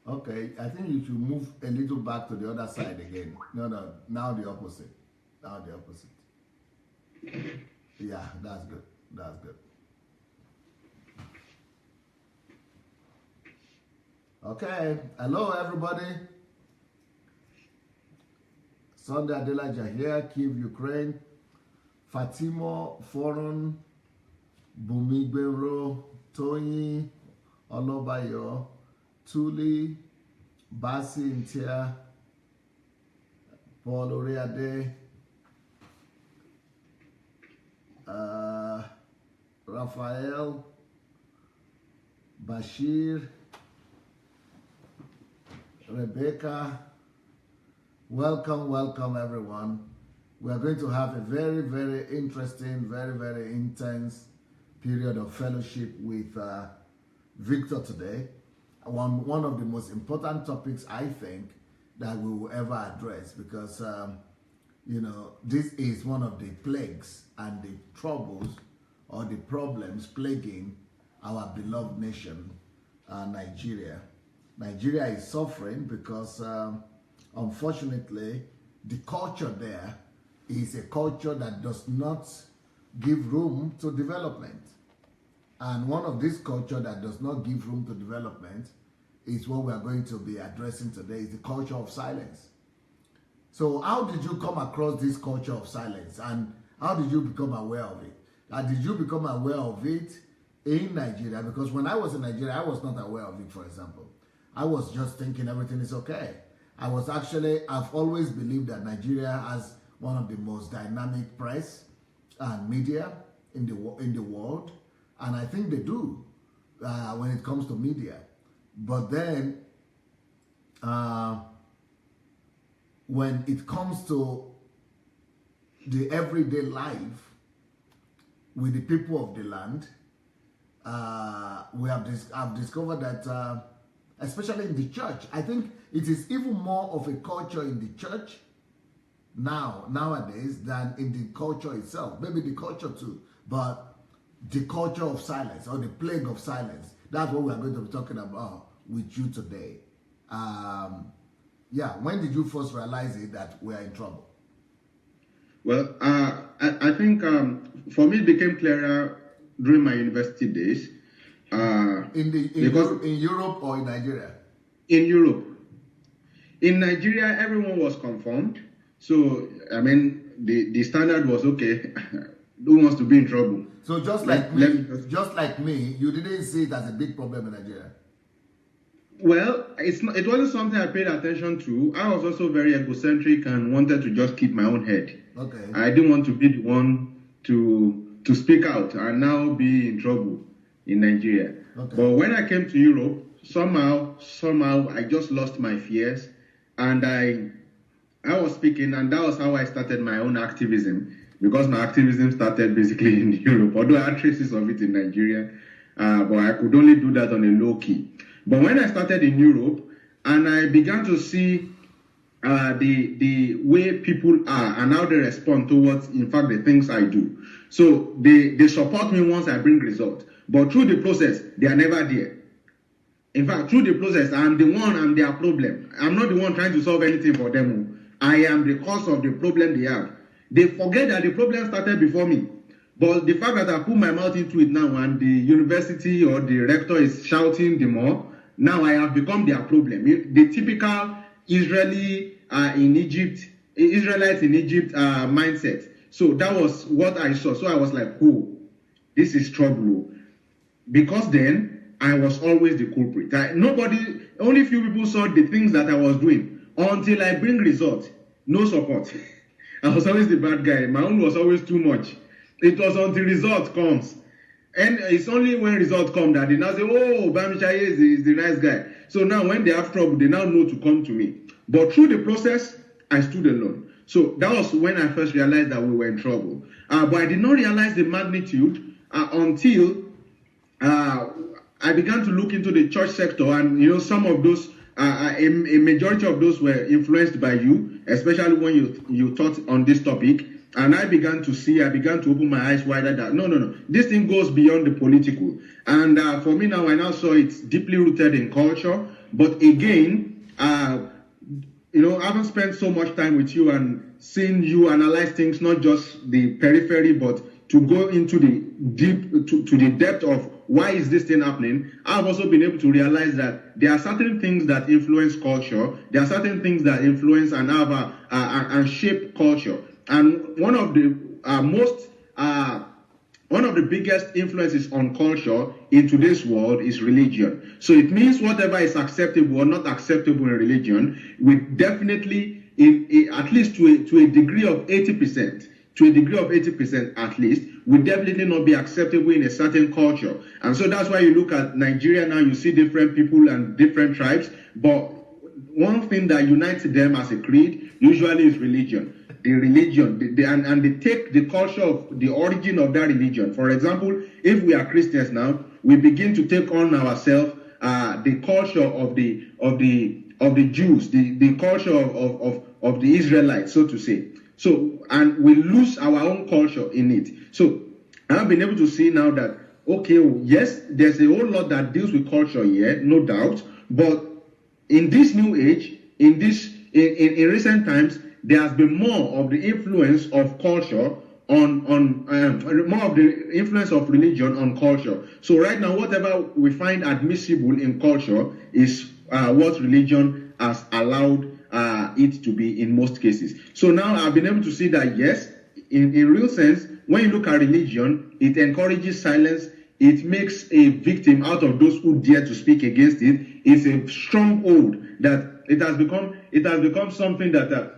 Okay, I think you should move a little back to the other side again. No, no, now the opposite. Now the opposite. Yeah, that's good. That's good. Okay, hello everybody. Sunday Adelaja here, Kiev, Ukraine. Fatimo, Foreign, Bumigbero, Tony, Olobayo, Tuli, Basi Intia, Paul Oriade, Raphael, Bashir, Rebecca. Welcome, welcome everyone. We are going to have a very, very interesting, very, very intense period of fellowship with Victor today. One of the most important topics, I think, that we will ever address, because, you know, this is one of the plagues and the troubles or the problems plaguing our beloved nation, Nigeria. Nigeria is suffering because, unfortunately, the culture there is a culture that does not give room to development. And one of this culture that does not give room to development is what we are going to be addressing today, is the culture of silence. So how did you come across this culture of silence, and how did you become aware of it? Did you become aware of it in Nigeria? Because when I was in Nigeria, I was not aware of it, for example. I was just thinking everything is okay. I've always believed that Nigeria has one of the most dynamic press and media in the world, and I think they do when it comes to media. But then, when it comes to the everyday life with the people of the land, I've discovered that, especially in the church, I think it is even more of a culture in the church nowadays than in the culture itself. Maybe the culture too, but the culture of silence, or the plague of silence. That's what we are going to be talking about with you today. Yeah, when did you first realize it that we are in trouble? Well, I think for me it became clearer during my university days. In Europe or in Nigeria? In Europe. In Nigeria, everyone was conformed. So, I mean, the standard was, okay, who wants to be in trouble? So just like me, you didn't see it as a big problem in Nigeria? Well, it wasn't something I paid attention to. I was also very egocentric and wanted to just keep my own head. Okay. I didn't want to be the one to speak out and now be in trouble in Nigeria. Okay. But when I came to Europe, somehow I just lost my fears, and I was speaking, and that was how I started my own activism, because my activism started basically in Europe, although I had traces of it in Nigeria, but I could only do that on a low key. But when I started in Europe, and I began to see the way people are and how they respond towards, in fact, the things I do. So they support me once I bring results, but through the process, they are never there. In fact, through the process, I'm their problem. I'm not the one trying to solve anything for them. I am the cause of the problem they have. They forget that the problem started before me. But the fact that I put my mouth into it now, and the university or the rector is shouting the more, now I have become their problem. The typical Israelites in Egypt mindset. So that was what I saw. So I was like, oh, this is trouble. Because then, I was always the culprit. Only few people saw the things that I was doing until I bring results. No support. I was always the bad guy. My own was always too much. It was until result comes. And it's only when results come that they now say, oh, Bamisaye is the nice guy. So now when they have trouble, they now know to come to me. But through the process, I stood alone. So that was when I first realized that we were in trouble. But I did not realize the magnitude until I began to look into the church sector, and some of those, a majority of those were influenced by you, especially when you taught on this topic. And I began to open my eyes wider that no, this thing goes beyond the political. And for me now, I now saw it's deeply rooted in culture. But again, having spent so much time with you and seeing you analyze things, not just the periphery, but to go into the deep, to the depth of why is this thing happening, I've also been able to realize that there are certain things that influence culture. There are certain things that influence and have and shape culture. And one of the biggest influences on culture in today's world is religion. So it means whatever is acceptable or not acceptable in religion, we definitely, at least to a degree of 80%, at least, will definitely not be acceptable in a certain culture. And so that's why you look at Nigeria now, you see different people and different tribes, but one thing that unites them as a creed usually is religion. The religion, and they take the culture of the origin of that religion. For example, if we are Christians now, we begin to take on ourselves the culture of the Jews, the culture of the Israelites, so to say. So, and we lose our own culture in it. So, I've been able to see now that, okay, yes, there's a whole lot that deals with culture here, no doubt. But in this new age, in recent times, there has been more of the influence of culture more of the influence of religion on culture. So right now, whatever we find admissible in culture is what religion has allowed it to be in most cases. So now I've been able to see that yes, in real sense, when you look at religion, it encourages silence. It makes a victim out of those who dare to speak against it. It's a stronghold that it has become something that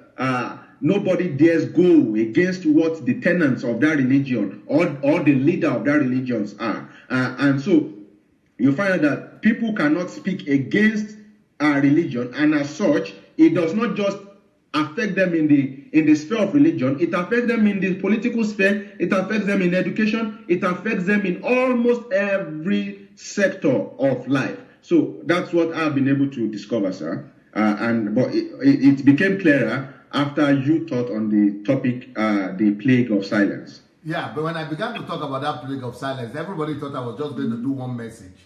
nobody dares go against what the tenets of that religion or the leader of that religions are. And so you find that people cannot speak against religion, and as such, it does not just affect them in the sphere of religion, it affects them in the political sphere, it affects them in education, it affects them in almost every sector of life. So that's what I've been able to discover, sir. But it became clearer after you taught on the topic, the plague of silence. Yeah, but when I began to talk about that plague of silence, everybody thought I was just going to do one message.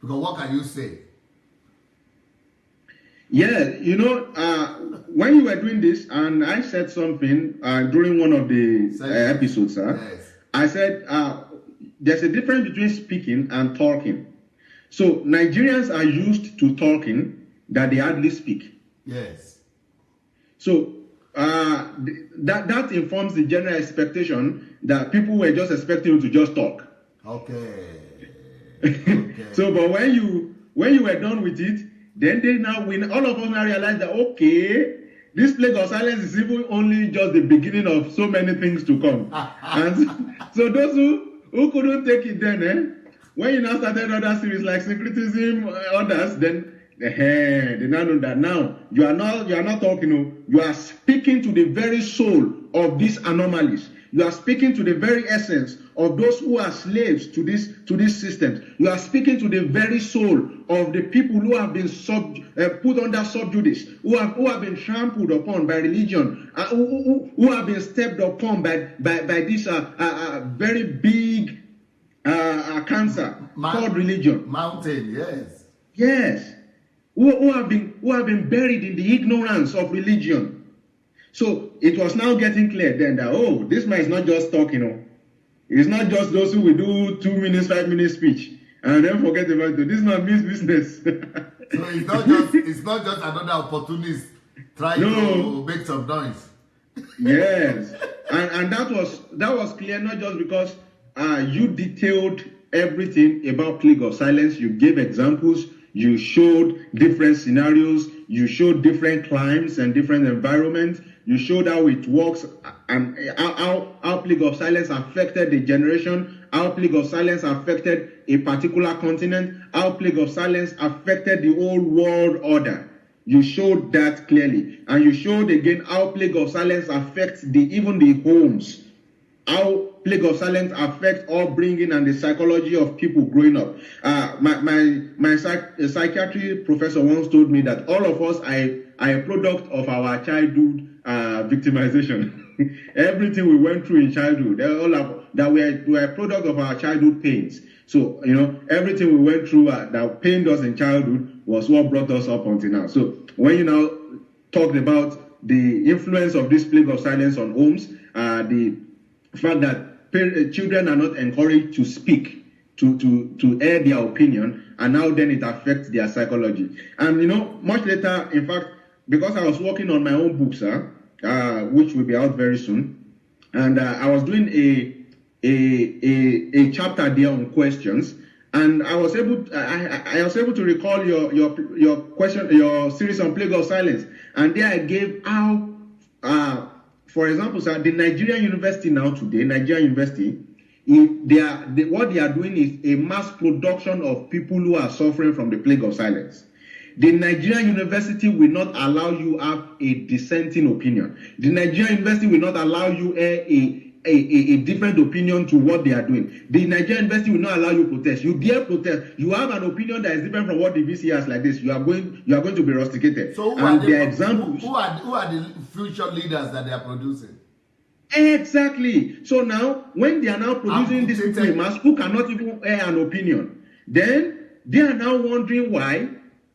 Because what can you say? Yeah, when you were doing this, and I said something during one of the episodes, sir. Yes. I said there's a difference between speaking and talking. So Nigerians are used to talking that they hardly speak. Yes. So that informs the general expectation that people were just expecting you to just talk. Okay. So, but when you were done with it, then all of us now realize that, okay, this plague of silence is even only just the beginning of so many things to come. And so those who couldn't take it then, when you now started other series like syncretism, others, then they now know that now you are not talking, you are speaking to the very soul of these anomalies. You are speaking to the very essence of those who are slaves to this system. You are speaking to the very soul of the people who have been put under subjudice, who have been trampled upon by religion, who have been stepped upon by this very big cancer called religion. Mountain, yes. Yes. Who have been buried in the ignorance of religion. So it was now getting clear then that, this man is not just talking. It's not just those who will do 2 minutes, 5 minutes speech and then forget about it. This man means business. So it's not just another opportunist trying to make some noise. Yes. and that was clear, not just because you detailed everything about plague of silence. You gave examples. You showed different scenarios. You showed different climes and different environments. You showed how it works and how plague of silence affected the generation, how plague of silence affected a particular continent, how plague of silence affected the whole world order. You showed that clearly. And you showed again how plague of silence affects even the homes, how plague of silence affects upbringing and the psychology of people growing up. My psychiatry professor once told me that all of us are a product of our childhood victimization. Everything we went through in childhood, we are a product of our childhood pains. So, everything we went through that pained us in childhood, was what brought us up until now. So when you now talked about the influence of this plague of silence on homes, the fact that children are not encouraged to speak, to air their opinion, and now then it affects their psychology. And much later, in fact, because I was working on my own books, which will be out very soon, and I was doing a chapter there on questions, and I was able to recall your question, your series on plague of silence, and there I gave how, for example, sir, the Nigerian University now today, Nigerian University, what they are doing is a mass production of people who are suffering from the plague of silence. The Nigerian University will not allow you have a dissenting opinion. The Nigerian University will not allow you a different opinion to what they are doing. The Nigerian University will not allow you protest. You dare protest. You have an opinion that is different from what the VC has like this. You are going to be rusticated. So who are the future leaders that they are producing? Exactly. So now, when they are now producing these people in mass who cannot even air an opinion, then they are now wondering why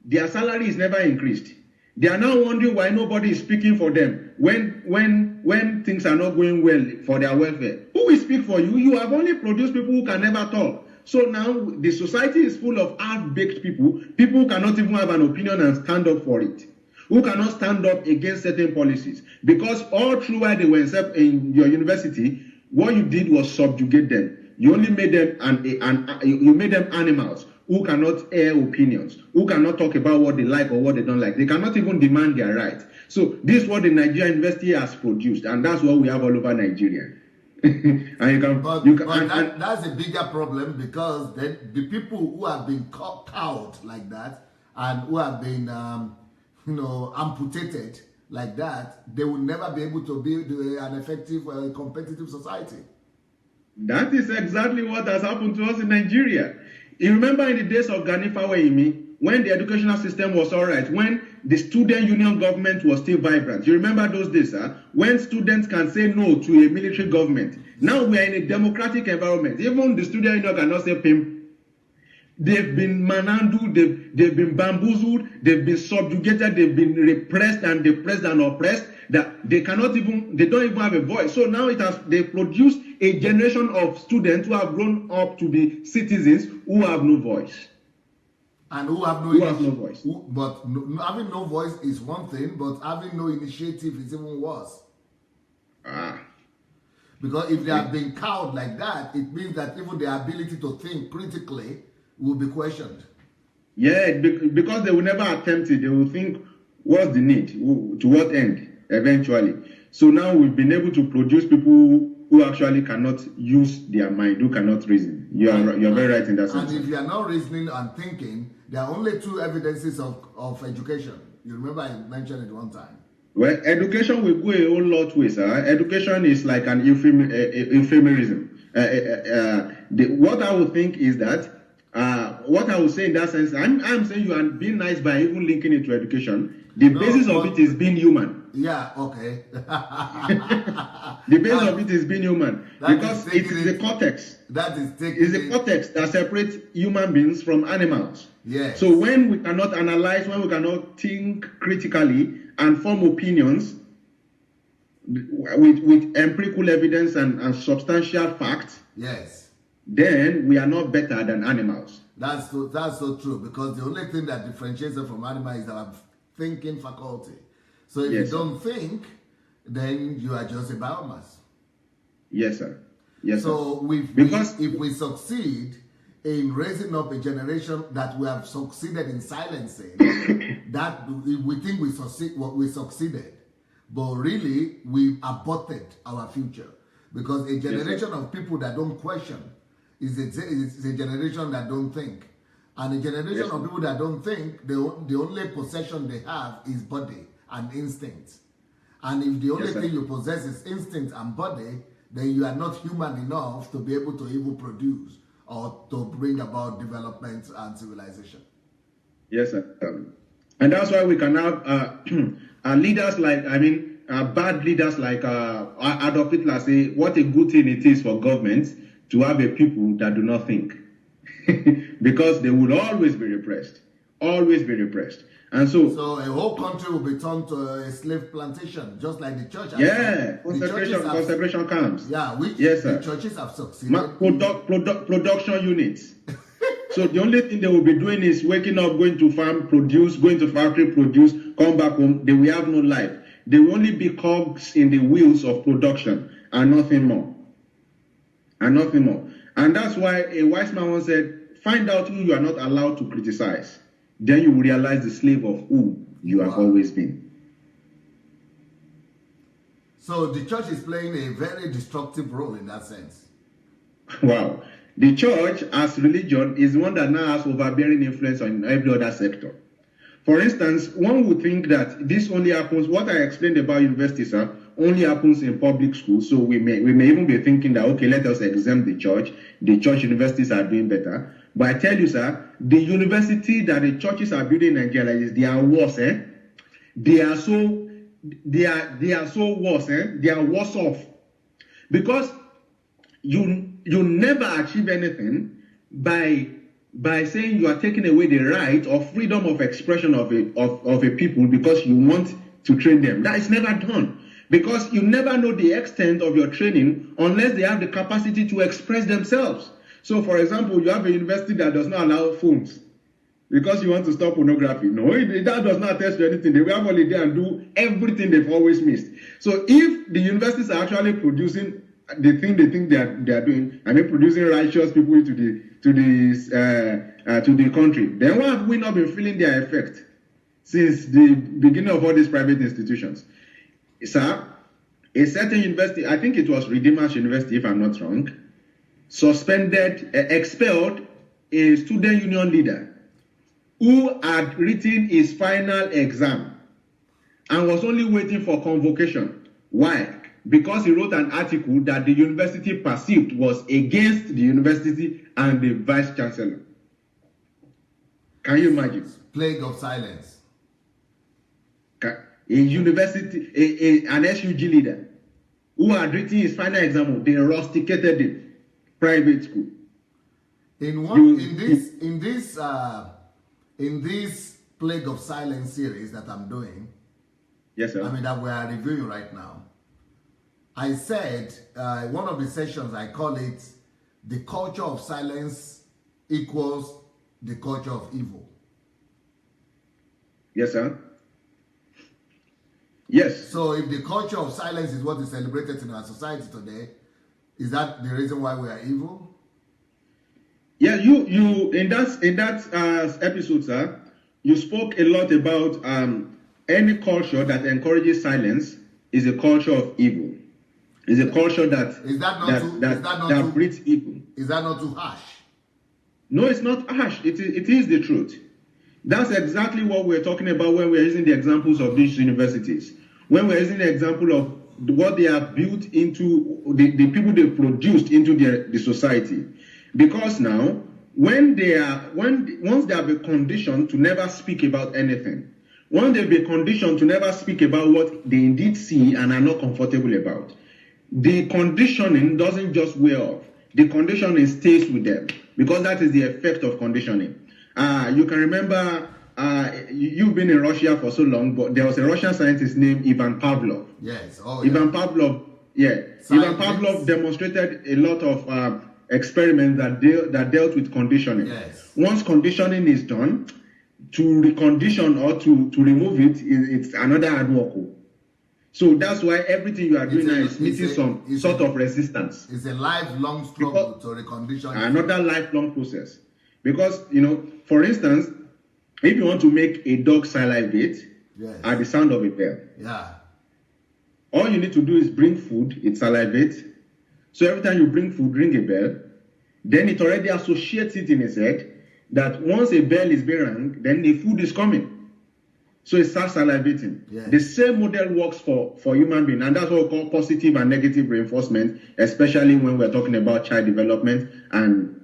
their salary is never increased. They are now wondering why nobody is speaking for them when things are not going well for their welfare. Who will speak for you? You have only produced people who can never talk. So now the society is full of half-baked people who cannot even have an opinion and stand up for it, who cannot stand up against certain policies. Because all through while they were in your university, what you did was subjugate them. You only made them you made them animals who cannot air opinions, who cannot talk about what they like or what they don't like. They cannot even demand their rights. So this is what the Nigerian University has produced, and that's what we have all over Nigeria. That's a bigger problem, because then the people who have been cowed like that and who have been amputated like that, they will never be able to build an effective, competitive society. That is exactly what has happened to us in Nigeria. You remember in the days of Gani Faweyimi, when the educational system was all right, when the student union government was still vibrant. You remember those days, when students can say no to a military government. Now we are in a democratic environment. Even the student union cannot say pimp. They've been manhandled, they've been bamboozled, they've been subjugated, they've been repressed and depressed and oppressed, that they don't even have a voice. So now they produced a generation of students who have grown up to be citizens who have no voice. And who have no voice. But having no voice is one thing, but having no initiative is even worse. Because if they have been cowed like that, it means that even their ability to think critically will be questioned. Yeah, because they will never attempt it. They will think, what's the need? To what end? Eventually. So now we've been able to produce people who actually cannot use their mind, who cannot reason. You're very right in that sense. And if you are not reasoning and thinking, there are only two evidences of education. You remember I mentioned it one time. Well, education will go a whole lot ways. Education is like an euphemism. What I would think is that, what I would say in that sense, I'm saying you are being nice by even linking it to education. The basis of it is being human. Yeah, okay. The basis of it is being human, because it is the cortex. It's the cortex that separates human beings from animals. Yes. So when we cannot analyze, when we cannot think critically and form opinions with empirical evidence and substantial facts, yes, then we are not better than animals. That's so true, because the only thing that differentiates us from animals is our thinking faculty. So if you don't think, then you are just a biomass. Yes, sir. Yes. So if we succeed in raising up a generation that we have succeeded in silencing, that we think we succeeded, but really we aborted our future, because a generation of people that don't question is a generation that don't think, and a generation of people that don't think, the only possession they have is body and instinct. And if the only thing you possess is instinct and body, then you are not human enough to be able to even produce or to bring about development and civilization. Yes, sir. And that's why we can have leaders like, bad leaders like Adolf Hitler say, what a good thing it is for governments to have a people that do not think. Because they will always be repressed. always be repressed. And so a whole country will be turned to a slave plantation, just like the church. Concentration camps. Yeah, which yes, sir. the churches have succeeded. Production units. So the only thing they will be doing is waking up, going to farm, produce, going to factory, produce, come back home. They will have no life. They will only be cogs in the wheels of production and nothing more. And nothing more. And that's why a wise man once said, find out who you are not allowed to criticize. Then you will realize the slave of who you have always been. So the church is playing a very destructive role in that sense. Wow. The church as religion is one that now has overbearing influence on every other sector. For instance, one would think that this only happens, what I explained about universities only happens in public schools. So we may even be thinking that, okay, let us exempt the church. The church universities are doing better. But I tell you, sir, the university that the churches are building in Nigeria, they are worse. They are so worse. They are worse off. Because you never achieve anything by saying you are taking away the right or freedom of expression of a people because you want to train them. That is never done. Because you never know the extent of your training unless they have the capacity to express themselves. So, for example, you have a university that does not allow phones because you want to stop pornography. No, that does not attest to anything. They will have holiday and do everything they've always missed. So, if the universities are actually producing the thing they think they are doing, and they're producing righteous people to the country, then why have we not been feeling their effect since the beginning of all these private institutions? Sir, a certain university, I think it was Redeemers University, if I'm not wrong, expelled a student union leader who had written his final exam and was only waiting for convocation. Why? Because he wrote an article that the university perceived was against the university and the vice chancellor. Can you imagine? Plague of silence. A university, an SUG leader who had written his final exam, they rusticated it. Private school. In this Plague of Silence series that I'm doing, yes, sir. that we are reviewing right now, I said one of the sessions I call it the culture of silence equals the culture of evil. Yes, sir. Yes. So if the culture of silence is what is celebrated in our society today, is that the reason why we are evil? Yeah, you in that episode, sir, you spoke a lot about any culture that encourages silence is a culture of evil. Is a culture that breeds evil. Is that not too harsh? No, it's not harsh. It is the truth. That's exactly what we're talking about when we're using the examples of these universities. When we're using the example of what they have built into the people they produced into the society. Because now, once they have been conditioned to never speak about anything, once they've been conditioned to never speak about what they indeed see and are not comfortable about, the conditioning doesn't just wear off. The conditioning stays with them because that is the effect of conditioning. You can remember, you've been in Russia for so long, but there was a Russian scientist named Ivan Pavlov. Yes. Ivan Pavlov demonstrated a lot of experiments that dealt with conditioning. Yes. Once conditioning is done, to recondition or to remove it, it's another hard work. So that's why everything you are doing now is meeting some sort of resistance. It's a lifelong struggle to recondition. Another lifelong process. Because, for instance, if you want to make a dog salivate at the sound of a bell, all you need to do is bring food, it salivates. So every time you bring food, ring a bell, then it already associates it in its head that once a bell is being rung, then the food is coming. So it starts salivating. Yeah. The same model works for human beings, and that's what we call positive and negative reinforcement, especially when we're talking about child development and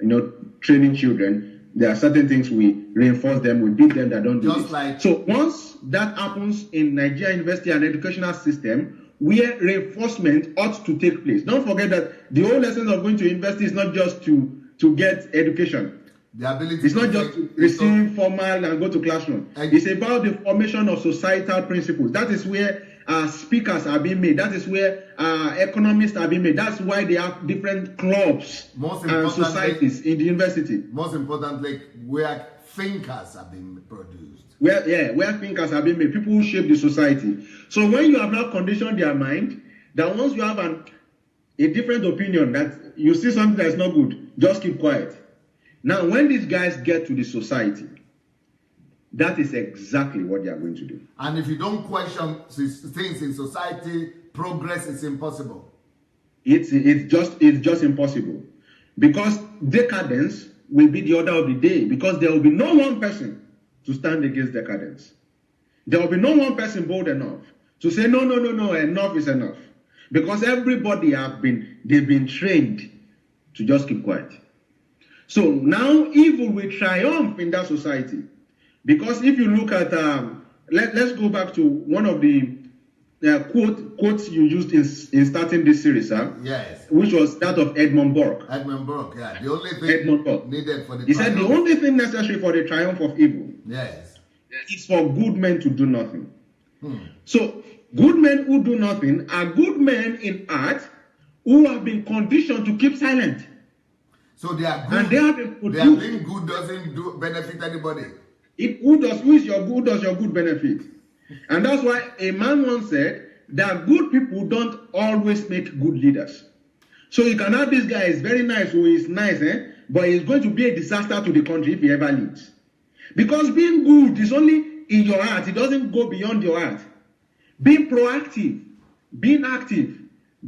training children. There are certain things we reinforce them, we beat them that don't do it. So once that happens in Nigeria university and educational system, where reinforcement ought to take place. Don't forget that the whole essence of going to university is not just to get education. The ability. It's not just to receive formal and go to classroom. It's about the formation of societal principles. That is where speakers are being made. That is where economists are being made. That's why they have different clubs and societies in the university. Most importantly, where thinkers are being produced. Where thinkers are being made. People who shape the society. So when you have now conditioned their mind, that once you have a different opinion, that you see something that's not good, just keep quiet. Now, when these guys get to the society, that is exactly what they are going to do. And if you don't question things in society, progress is impossible. It's just impossible. Because decadence will be the order of the day. Because there will be no one person to stand against decadence. There will be no one person bold enough to say, no, enough is enough. Because everybody they've been trained to just keep quiet. So now evil will triumph in that society. Because if you look at, let's go back to one of the quotes you used in starting this series, yes, which was that of Edmund Burke. Edmund Burke, yeah. The only thing needed for the He said the only thing necessary for the triumph of evil, yes, is for good men to do nothing. So good men who do nothing are good men in art who have been conditioned to keep silent. So they are good. And they have been produced. Their being good doesn't benefit anybody. Who does your good benefit? And that's why a man once said that good people don't always make good leaders. So you can have this guy is very nice, who is nice, but he's going to be a disaster to the country if he ever leads. Because being good is only in your heart. It doesn't go beyond your heart. Being proactive, being active,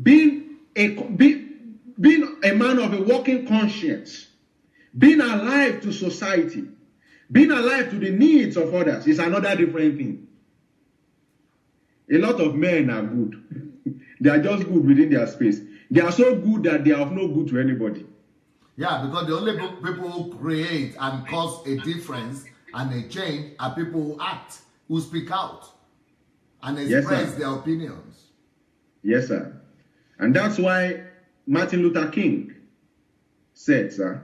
being a man of a working conscience, being alive to society, being alive to the needs of others is another different thing. A lot of men are good. They are just good within their space. They are so good that they are of no good to anybody. Yeah, because the only people who create and cause a difference and a change are people who act, who speak out, and express their opinions. Yes, sir. And that's why Martin Luther King said, sir,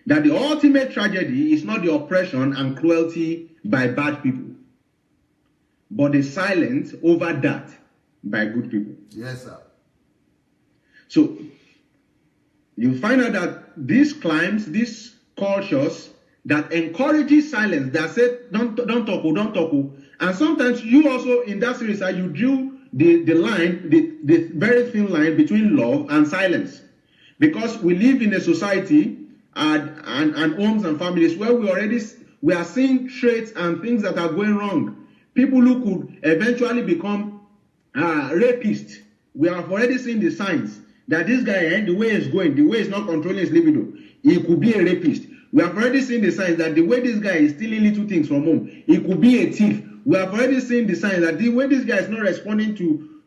that the ultimate tragedy is not the oppression and cruelty by bad people, but the silence over that by good people. Yes, sir. So you find out that these climes, these cultures that encourages silence, that say don't talk, and sometimes you also in that series you drew the line, the very thin line between love and silence, because we live in a society and homes and families where we are seeing traits and things that are going wrong. People who could eventually become rapists. We have already seen the signs that this guy, the way he's going, the way he's not controlling his libido, he could be a rapist. We have already seen the signs that the way this guy is stealing little things from home, he could be a thief. We have already seen the signs that the way this guy is not responding to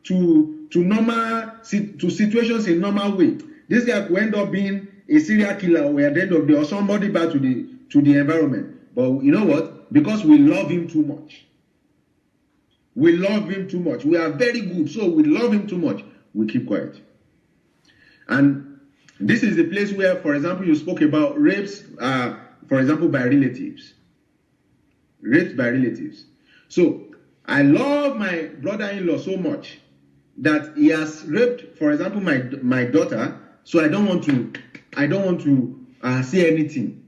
situations in normal way, this guy could end up being a serial killer or at the end of the day, or somebody bad to the environment. But you know what? Because we love him too much. We love him too much. We are very good, so we love him too much. We keep quiet. And this is the place where, for example, you spoke about rapes, for example, by relatives. Rapes by relatives. So I love my brother-in-law so much that he has raped, for example, my daughter. So I don't want to say anything.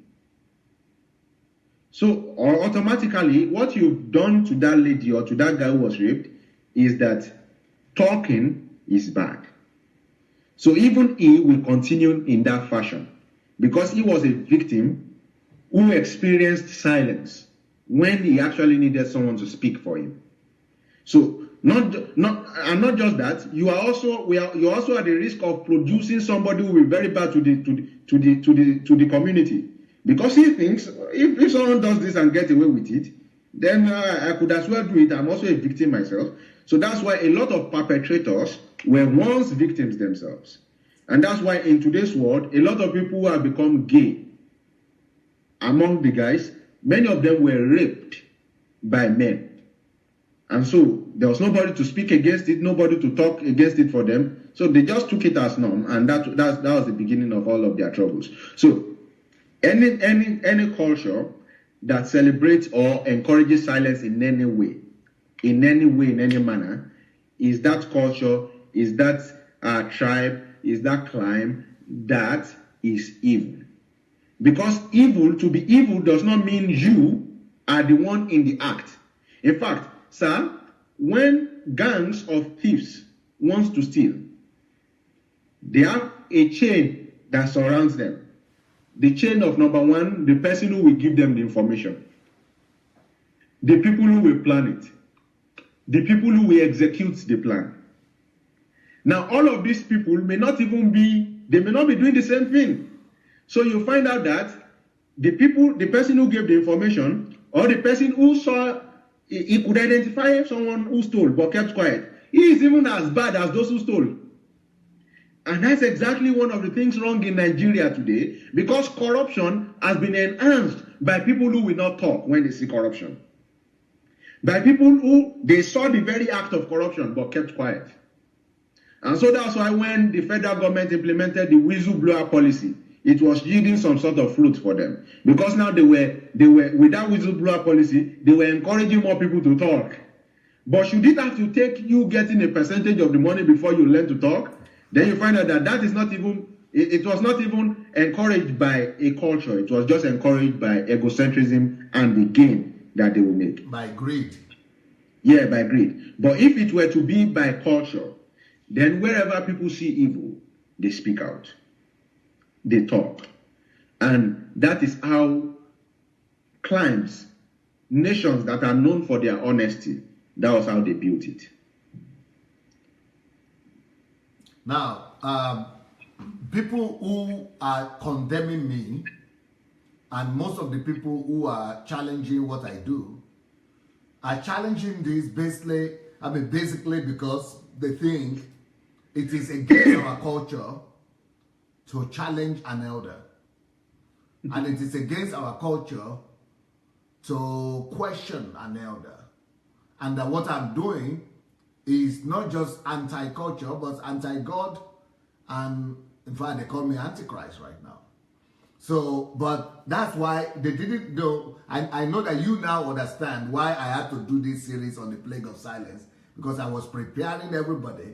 So automatically, what you've done to that lady or to that guy who was raped is that talking is bad. So even he will continue in that fashion because he was a victim who experienced silence when he actually needed someone to speak for him. So not just that, you're also at the risk of producing somebody who will be very bad to the community. Because he thinks, if someone does this and gets away with it, then I could as well do it. I'm also a victim myself. So that's why a lot of perpetrators were once victims themselves. And that's why in today's world, a lot of people who have become gay, among the guys, many of them were raped by men. And so there was nobody to speak against it, nobody to talk against it for them. So they just took it as norm. And that was the beginning of all of their troubles. So Any culture that celebrates or encourages silence in any way, in any manner, is that culture, is that tribe, is that climb that is evil. Because to be evil does not mean you are the one in the act. In fact, sir, when gangs of thieves wants to steal, they have a chain that surrounds them. The chain of number one, the person who will give them the information, the people who will plan it, the people who will execute the plan. Now, all of these people may not be doing the same thing. So you find out that the person who gave the information, or the person who saw, he could identify someone who stole but kept quiet. He is even as bad as those who stole. And that's exactly one of the things wrong in Nigeria today, because corruption has been enhanced by people who will not talk when they see corruption. By people who, they saw the very act of corruption but kept quiet. And so that's why when the federal government implemented the whistleblower policy, it was yielding some sort of fruit for them. Because now they were with that whistleblower policy, they were encouraging more people to talk. But should it have to take you getting a percentage of the money before you learn to talk? Then you find out that is not even, it was not even encouraged by a culture. It was just encouraged by egocentrism and the gain that they will make. By greed. Yeah, by greed. But if it were to be by culture, then wherever people see evil, they speak out. They talk. And that is how climes, nations that are known for their honesty, that was how they built it. Now, people who are condemning me, and most of the people who are challenging what I do, are challenging this basically because they think it is against our culture to challenge an elder. And it is against our culture to question an elder. And that what I'm doing is not just anti-culture, but anti-God, and in fact, they call me Antichrist right now. So, but that's why they didn't know. I know that you now understand why I had to do this series on the plague of silence, because I was preparing everybody,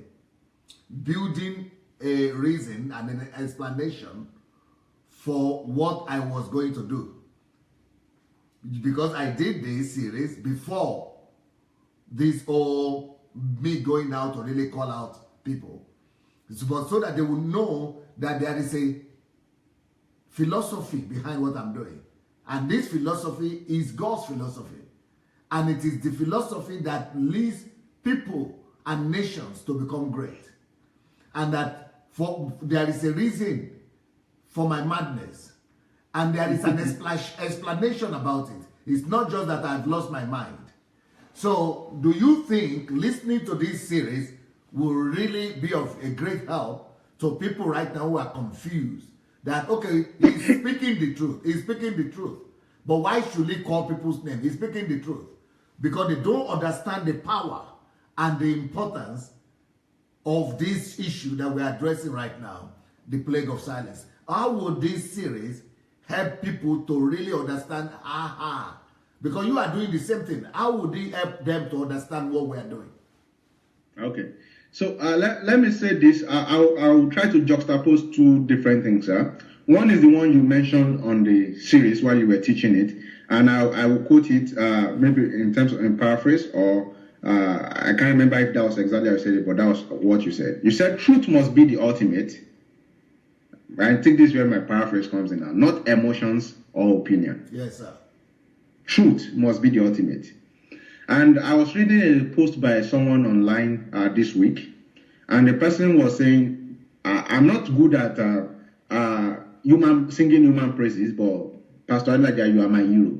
building a reason and an explanation for what I was going to do. Because I did this series before this whole me going out to really call out people. But so that they will know that there is a philosophy behind what I'm doing. And this philosophy is God's philosophy. And it is the philosophy that leads people and nations to become great. And that there is a reason for my madness. And there is an explanation about it. It's not just that I've lost my mind. So, do you think listening to this series will really be of a great help to people right now who are confused? That, okay, he's speaking the truth. He's speaking the truth. But why should he call people's names? He's speaking the truth. Because they don't understand the power and the importance of this issue that we're addressing right now, the plague of silence. How would this series help people to really understand, because you are doing the same thing. How would it help them to understand what we are doing? Okay. So let me say this. I'll try to juxtapose two different things. One is the one you mentioned on the series while you were teaching it. And I will quote it maybe in terms of in paraphrase, or I can't remember if that was exactly how you said it, but that was what you said. You said truth must be the ultimate. I think this is where my paraphrase comes in now. Not emotions or opinion. Yes, sir. Truth must be the ultimate. And I was reading a post by someone online this week, and the person was saying, I'm not good at singing human praises, but Pastor Adelaja, you are my hero.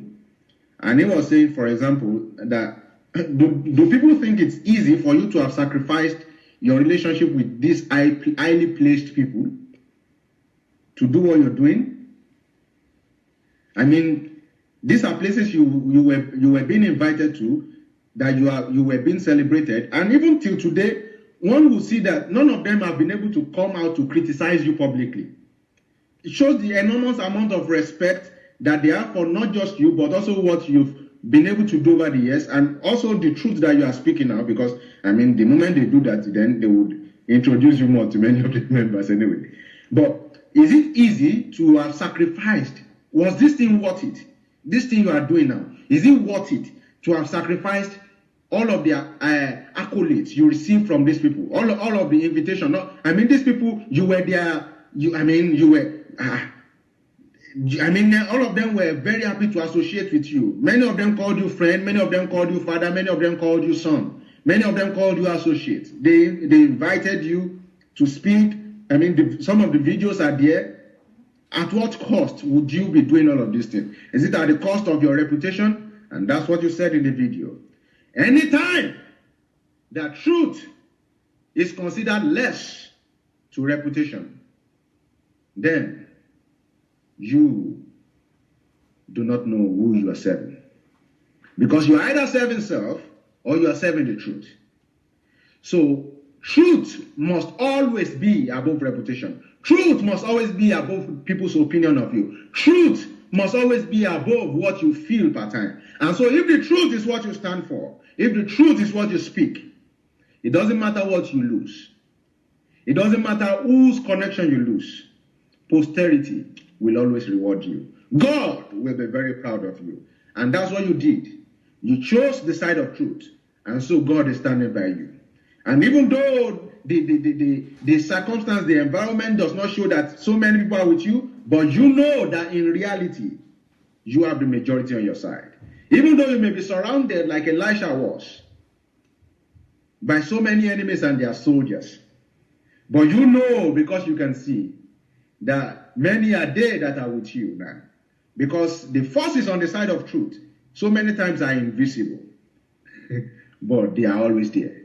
And he was saying, for example, that do people think it's easy for you to have sacrificed your relationship with these highly placed people to do what you're doing? I mean, these are places you were being invited to, that you were being celebrated, and even till today, one will see that none of them have been able to come out to criticize you publicly. it shows the enormous amount of respect that they have for not just you, but also what you've been able to do over the years, and also the truth that you are speaking now. Because I mean, the moment they do that, then they would introduce you more to many of the members anyway. But is it easy to have sacrificed? Was this thing worth it? This thing you are doing now, is it worth it to have sacrificed all of the accolades you received from these people, all of the invitation? No, I mean, these people, you were there. All of them were very happy to associate with you. Many of them called you friend. Many of them called you father. Many of them called you son. Many of them called you associate. They invited you to speak. I mean, some of the videos are there. At what cost would you be doing all of these things? Is it at the cost of your reputation? And that's what you said in the video. Anytime that truth is considered less to reputation, then you do not know who you are serving. Because you are either serving self or you are serving the truth. So truth must always be above reputation. Truth must always be above people's opinion of you. Truth must always be above what you feel per time. And so if the truth is what you stand for, if the truth is what you speak, it doesn't matter what you lose. It doesn't matter whose connection you lose. Posterity will always reward you. God will be very proud of you. And that's what you did. You chose the side of truth. And so God is standing by you. And even though the circumstance, the environment does not show that so many people are with you, but you know that in reality, you have the majority on your side. Even though you may be surrounded like Elisha was by so many enemies and their soldiers, but you know, because you can see that many are there that are with you now. Because the forces on the side of truth so many times are invisible, but they are always there.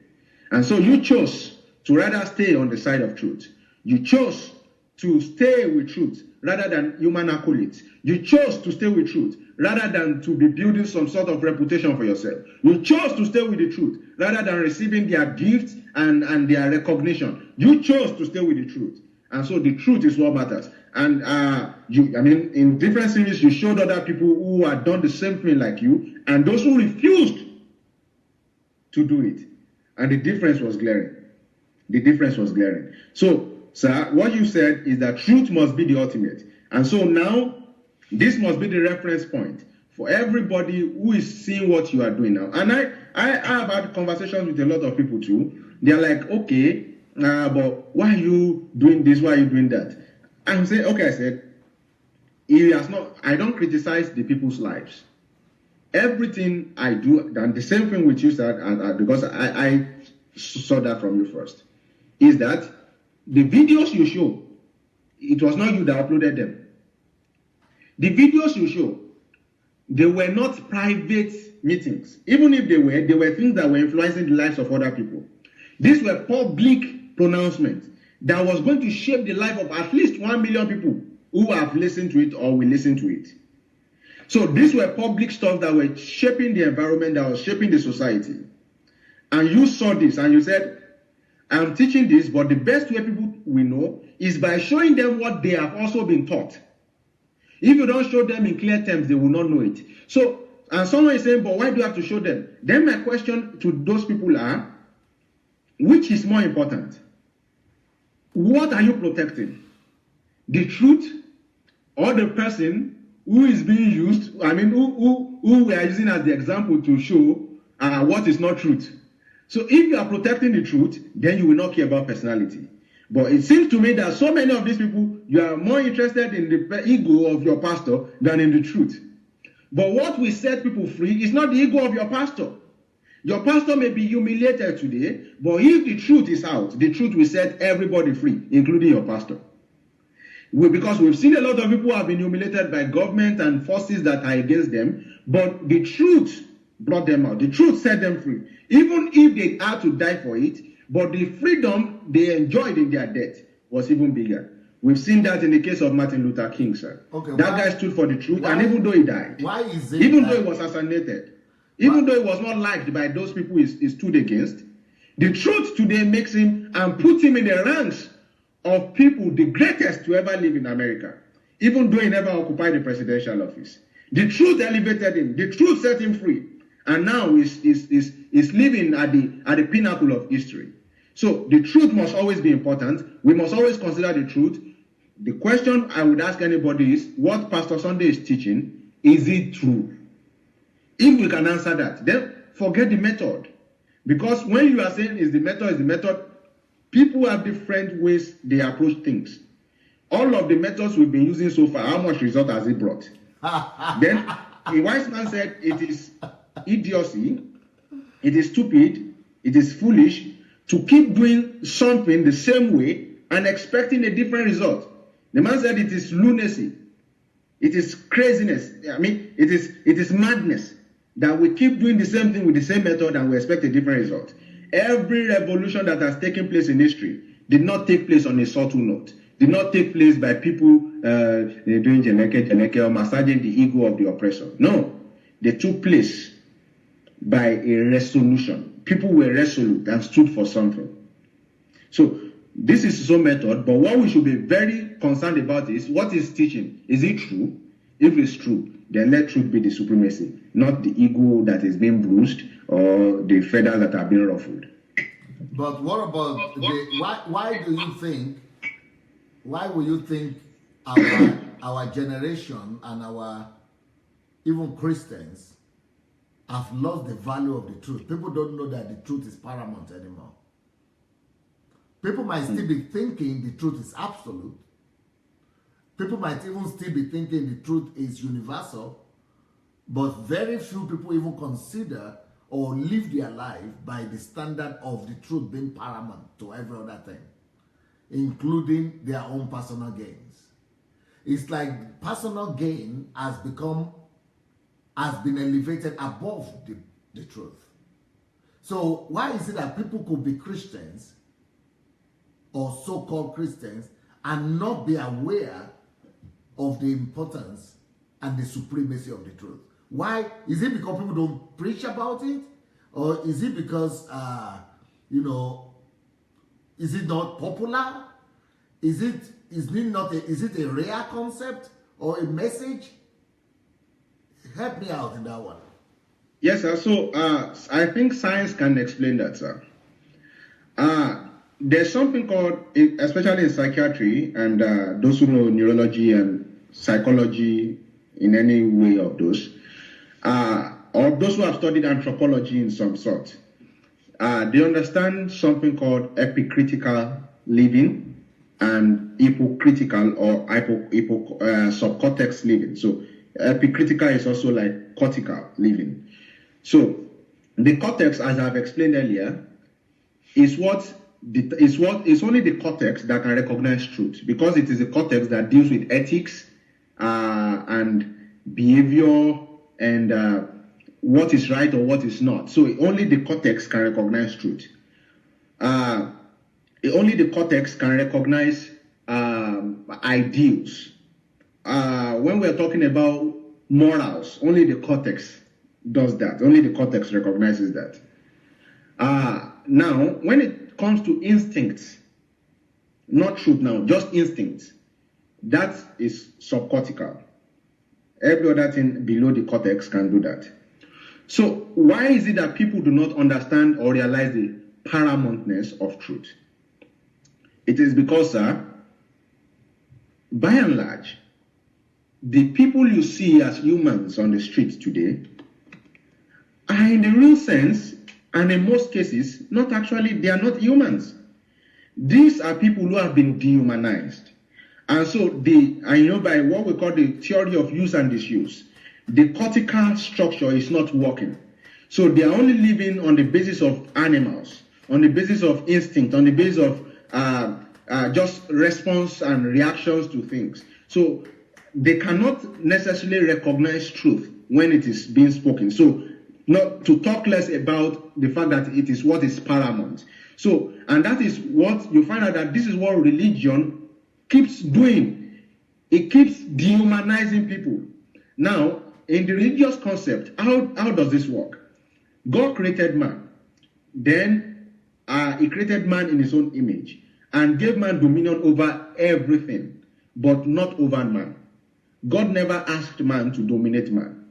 And so you chose to rather stay on the side of truth. You chose to stay with truth rather than human accolades. You chose to stay with truth rather than to be building some sort of reputation for yourself. You chose to stay with the truth rather than receiving their gifts and their recognition. You chose to stay with the truth. And so the truth is what matters. And in different series, you showed other people who had done the same thing like you, and those who refused to do it. And the difference was glaring. The difference was glaring. So, sir, what you said is that truth must be the ultimate. And so now, this must be the reference point for everybody who is seeing what you are doing now. And I have had conversations with a lot of people too. They're like, okay, but why are you doing this? Why are you doing that? I'm saying, okay, I said, I don't criticize the people's lives. Everything I do, and the same thing with you, sir, because I saw that from you first, is that the videos you show, it was not you that uploaded them. The videos you show, they were not private meetings. Even if they were things that were influencing the lives of other people. These were public pronouncements that was going to shape the life of at least 1 million people who have listened to it or will listen to it. So these were public stuff that were shaping the environment, that was shaping the society. And you saw this and you said, I'm teaching this, but the best way people will know is by showing them what they have also been taught. If you don't show them in clear terms, they will not know it. So, and someone is saying, but why do you have to show them? Then my question to those people are, which is more important? What are you protecting? The truth or the person who is being used, who we are using as the example to show what is not truth? So if you are protecting the truth, then you will not care about personality. But it seems to me that so many of these people, you are more interested in the ego of your pastor than in the truth. But what will set people free is not the ego of your pastor. Your pastor may be humiliated today, but if the truth is out, the truth will set everybody free, including your pastor. Because we've seen a lot of people who have been humiliated by government and forces that are against them, but the truth brought them out. The truth set them free. Even if they had to die for it, but the freedom they enjoyed in their death was even bigger. We've seen that in the case of Martin Luther King, sir. Okay, that guy stood for the truth, and even though he died, even though he was assassinated, even though he was not liked by those people he stood against, the truth today makes him and puts him in the ranks of people, the greatest to ever live in America. even though he never occupied the presidential office. The truth elevated him. The truth set him free. And now he's living at the pinnacle of history. So the truth must always be important. We must always consider the truth. The question I would ask anybody is, what Pastor Sunday is teaching, is it true? If we can answer that, then forget the method. Because when you are saying is the method, people have different ways they approach things. All of the methods we've been using so far, how much result has it brought? Then a wise man said it is idiocy, it is stupid, it is foolish to keep doing something the same way and expecting a different result. The man said it is lunacy, it is craziness. I mean, it is madness that we keep doing the same thing with the same method and we expect a different result. Every revolution that has taken place in history did not take place on a subtle note, did not take place by people doing jeneke or massaging the ego of the oppressor. No, they took place by a resolution. People were resolute and stood for something. So this is so method, but what we should be very concerned about is what is teaching. Is it true? If it's true, then let truth be the supremacy, not the ego that is being bruised or the feathers that are being ruffled. But what about why will you think our generation and our even Christians have lost the value of the truth? People don't know that the truth is paramount anymore. People might still be thinking the truth is absolute. People might even still be thinking the truth is universal, but very few people even consider or live their life by the standard of the truth being paramount to every other thing, including their own personal gains. It's like personal gain has been elevated above the truth. So why is it that people could be Christians or so-called Christians and not be aware of the importance and the supremacy of the truth? Why? Is it because people don't preach about it? Or is it because, is it not popular? Is it a rare concept or a message? Help me out in that one. Yes, sir. So I think science can explain that, sir. There's something called, especially in psychiatry and those who know neurology and psychology in any way of those, or those who have studied anthropology in some sort, they understand something called epicritical living and hypocritical or subcortex living. So epicritical is also like cortical living. So the cortex, as I've explained earlier, is only the cortex that can recognize truth, because it is the cortex that deals with ethics and behavior and what is right or what is not. So only the cortex can recognize truth. Only the cortex can recognize ideals. When we're talking about morals, only the cortex does that. Only the cortex recognizes that. Now, when it comes to instincts, not truth now, just instincts, that is subcortical. Every other thing below the cortex can do that. So why is it that people do not understand or realize the paramountness of truth? It is because, by and large, the people you see as humans on the street today are in the real sense, and in most cases, they are not humans. These are people who have been dehumanized. And so by what we call the theory of use and disuse, the cortical structure is not working. So they are only living on the basis of animals, on the basis of instinct, on the basis of just response and reactions to things. So they cannot necessarily recognize truth when it is being spoken. So not to talk less about the fact that it is what is paramount. So, and that is what you find out, that this is what religion keeps doing. It keeps dehumanizing people. Now, in the religious concept, how does this work? God created man. Then he created man in his own image and gave man dominion over everything, but not over man. God never asked man to dominate man.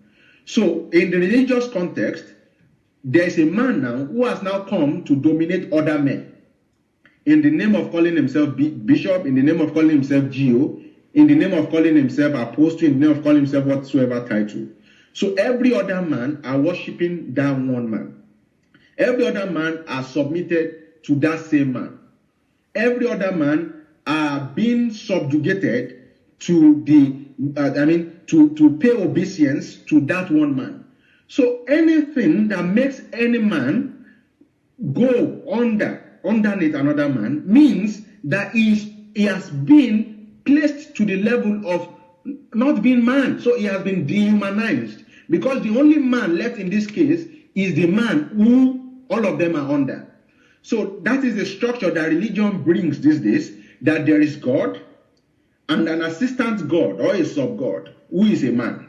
So in the religious context, there's a man now who has now come to dominate other men in the name of calling himself bishop, in the name of calling himself GO, in the name of calling himself apostle, in the name of calling himself whatsoever title. So every other man are worshiping that one man. Every other man are submitted to that same man. Every other man are being subjugated to to pay obeisance to that one man. So anything that makes any man go underneath another man means that he has been placed to the level of not being man. So he has been dehumanized, because the only man left in this case is the man who all of them are under. So that is the structure that religion brings these days, that there is God and an assistant God or a sub-God who is a man,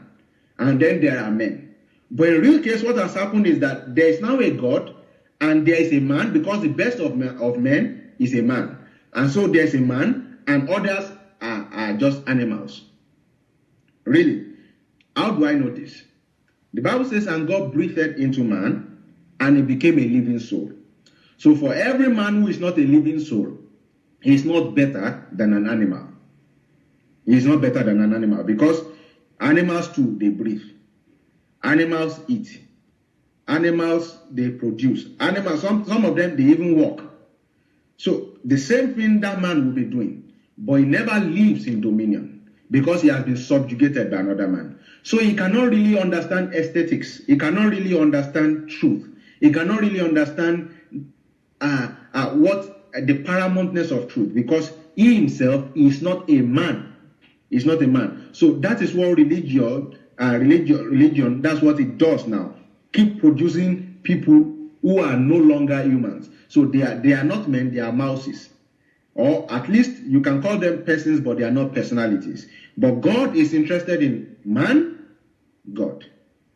and then there are men. But in real case, what has happened is that there is now a God and there is a man, because the best of men is a man. And so there is a man and others are just animals. Really? How do I know this? The Bible says, and God breathed into man and he became a living soul. So for every man who is not a living soul, he is not better than an animal. He is not better than an animal, because animals too, they breathe. Animals eat. Animals, they produce. Animals, some of them, they even walk. So the same thing that man will be doing, but he never lives in dominion, because he has been subjugated by another man. So he cannot really understand aesthetics. He cannot really understand truth. He cannot really understand what the paramountness of truth, because he himself is not a man. He's not a man. So that is what religion, that's what it does now. Keep producing people who are no longer humans. So they are not men, they are mouses. Or at least you can call them persons, but they are not personalities. But God is interested in man, God.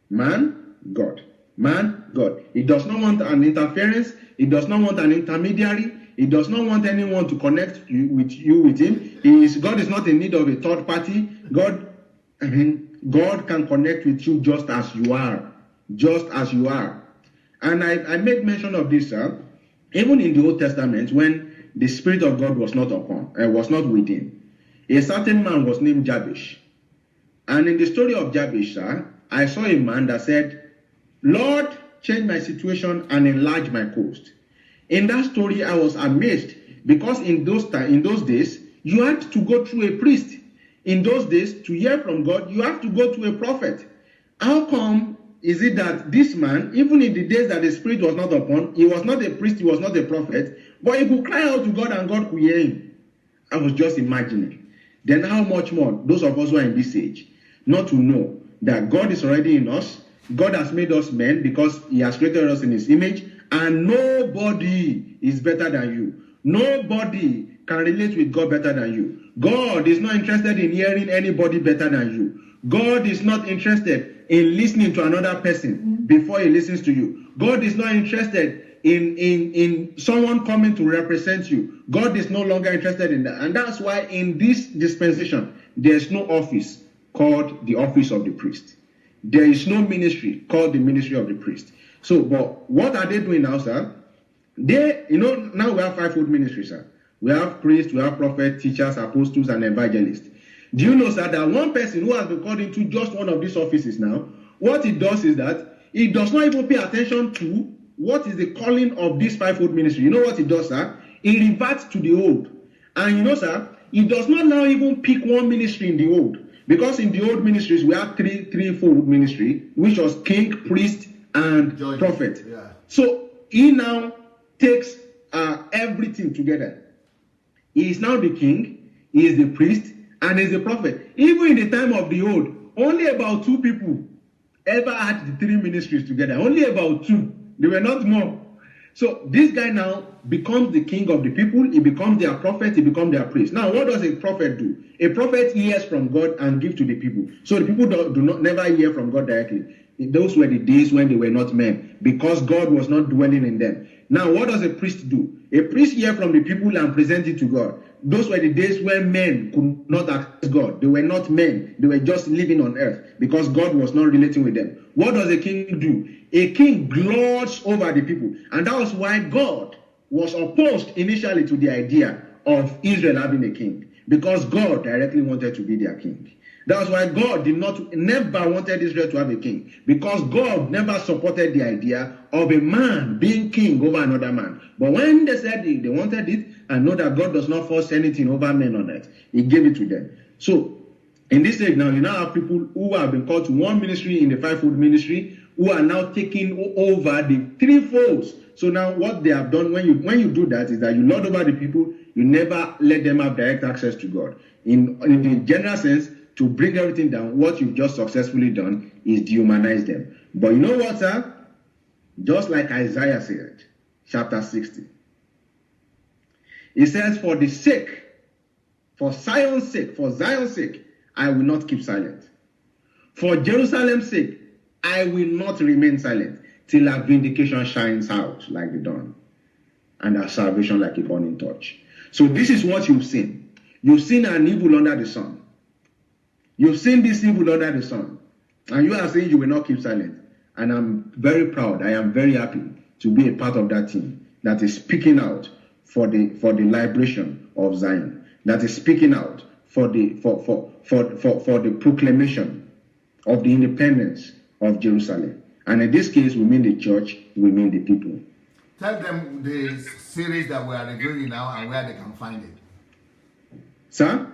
Man, God. Man, God. He does not want an interference. He does not want an intermediary. He does not want anyone to connect with him. God is not in need of a third party. God can connect with you just as you are. Just as you are. And I made mention of this, even in the Old Testament, when the Spirit of God was not within. A certain man was named Jabesh. And in the story of Jabesh, I saw a man that said, Lord, change my situation and enlarge my coast. In that story, I was amazed, because in those days, you had to go through a priest. In those days, to hear from God, you have to go to a prophet. How come is it that this man, even in the days that the Spirit was not upon, he was not a priest, he was not a prophet, but he could cry out to God and God could hear him? I was just imagining. Then how much more those of us who are in this age, not to know that God is already in us, God has made us men because he has created us in his image, and nobody is better than you. Nobody can relate with God better than you. God is not interested in hearing anybody better than you. God is not interested in listening to another person before he listens to you. God is not interested in someone coming to represent you. God is no longer interested in that. And that's why in this dispensation, there's no office called the office of the priest. There is no ministry called the ministry of the priest. So, but what are they doing now, sir? Now we have fivefold ministry, sir. We have priests, we have prophets, teachers, apostles, and evangelists. Do you know, sir, that one person who has been called into just one of these offices now, what he does is that he does not even pay attention to what is the calling of this fivefold ministry. You know what he does, sir? He reverts to the old. And you know, sir, he does not now even pick one ministry in the old. Because in the old ministries, we have threefold ministry, which was king, priest, and prophet. Yeah. So he now takes everything together. He is now the king, he is the priest, and he is the prophet. Even in the time of the old, only about 2 people ever had the 3 ministries together. Only about 2. There were not more. So this guy now becomes the king of the people. He becomes their prophet. He becomes their priest. Now, what does a prophet do? A prophet hears from God and gives to the people. So the people never hear from God directly. Those were the days when they were not men, because God was not dwelling in them. Now, what does a priest do? A priest hear from the people and present it to God. Those were the days when men could not access God. They were not men. They were just living on earth because God was not relating with them. What does a king do? A king gloats over the people. And that was why God was opposed initially to the idea of Israel having a king, because God directly wanted to be their king. That's why God never wanted Israel to have a king, because God never supported the idea of a man being king over another man. But when they said they wanted it, and know that God does not force anything over men on earth, He gave it to them. So in this age now, you now have people who have been called to one ministry in the fivefold ministry, who are now taking over the threefolds. So now what they have done, when you do that, is that you lord over the people, you never let them have direct access to God. In the general sense, to bring everything down, what you've just successfully done is dehumanize them. But you know what, sir? Just like Isaiah said, chapter 60. He says, for Zion's sake, I will not keep silent. For Jerusalem's sake, I will not remain silent till our vindication shines out like the dawn and our salvation like a burning torch. So this is what you've seen. You've seen an evil under the sun. You've seen this evil under the sun. And you are saying you will not keep silent. And I'm very proud. I am very happy to be a part of that team that is speaking out for the liberation of Zion. That is speaking out for the proclamation of the independence of Jerusalem. And in this case, we mean the church, we mean the people. Tell them the series that we are reviewing now and where they can find it. Sir?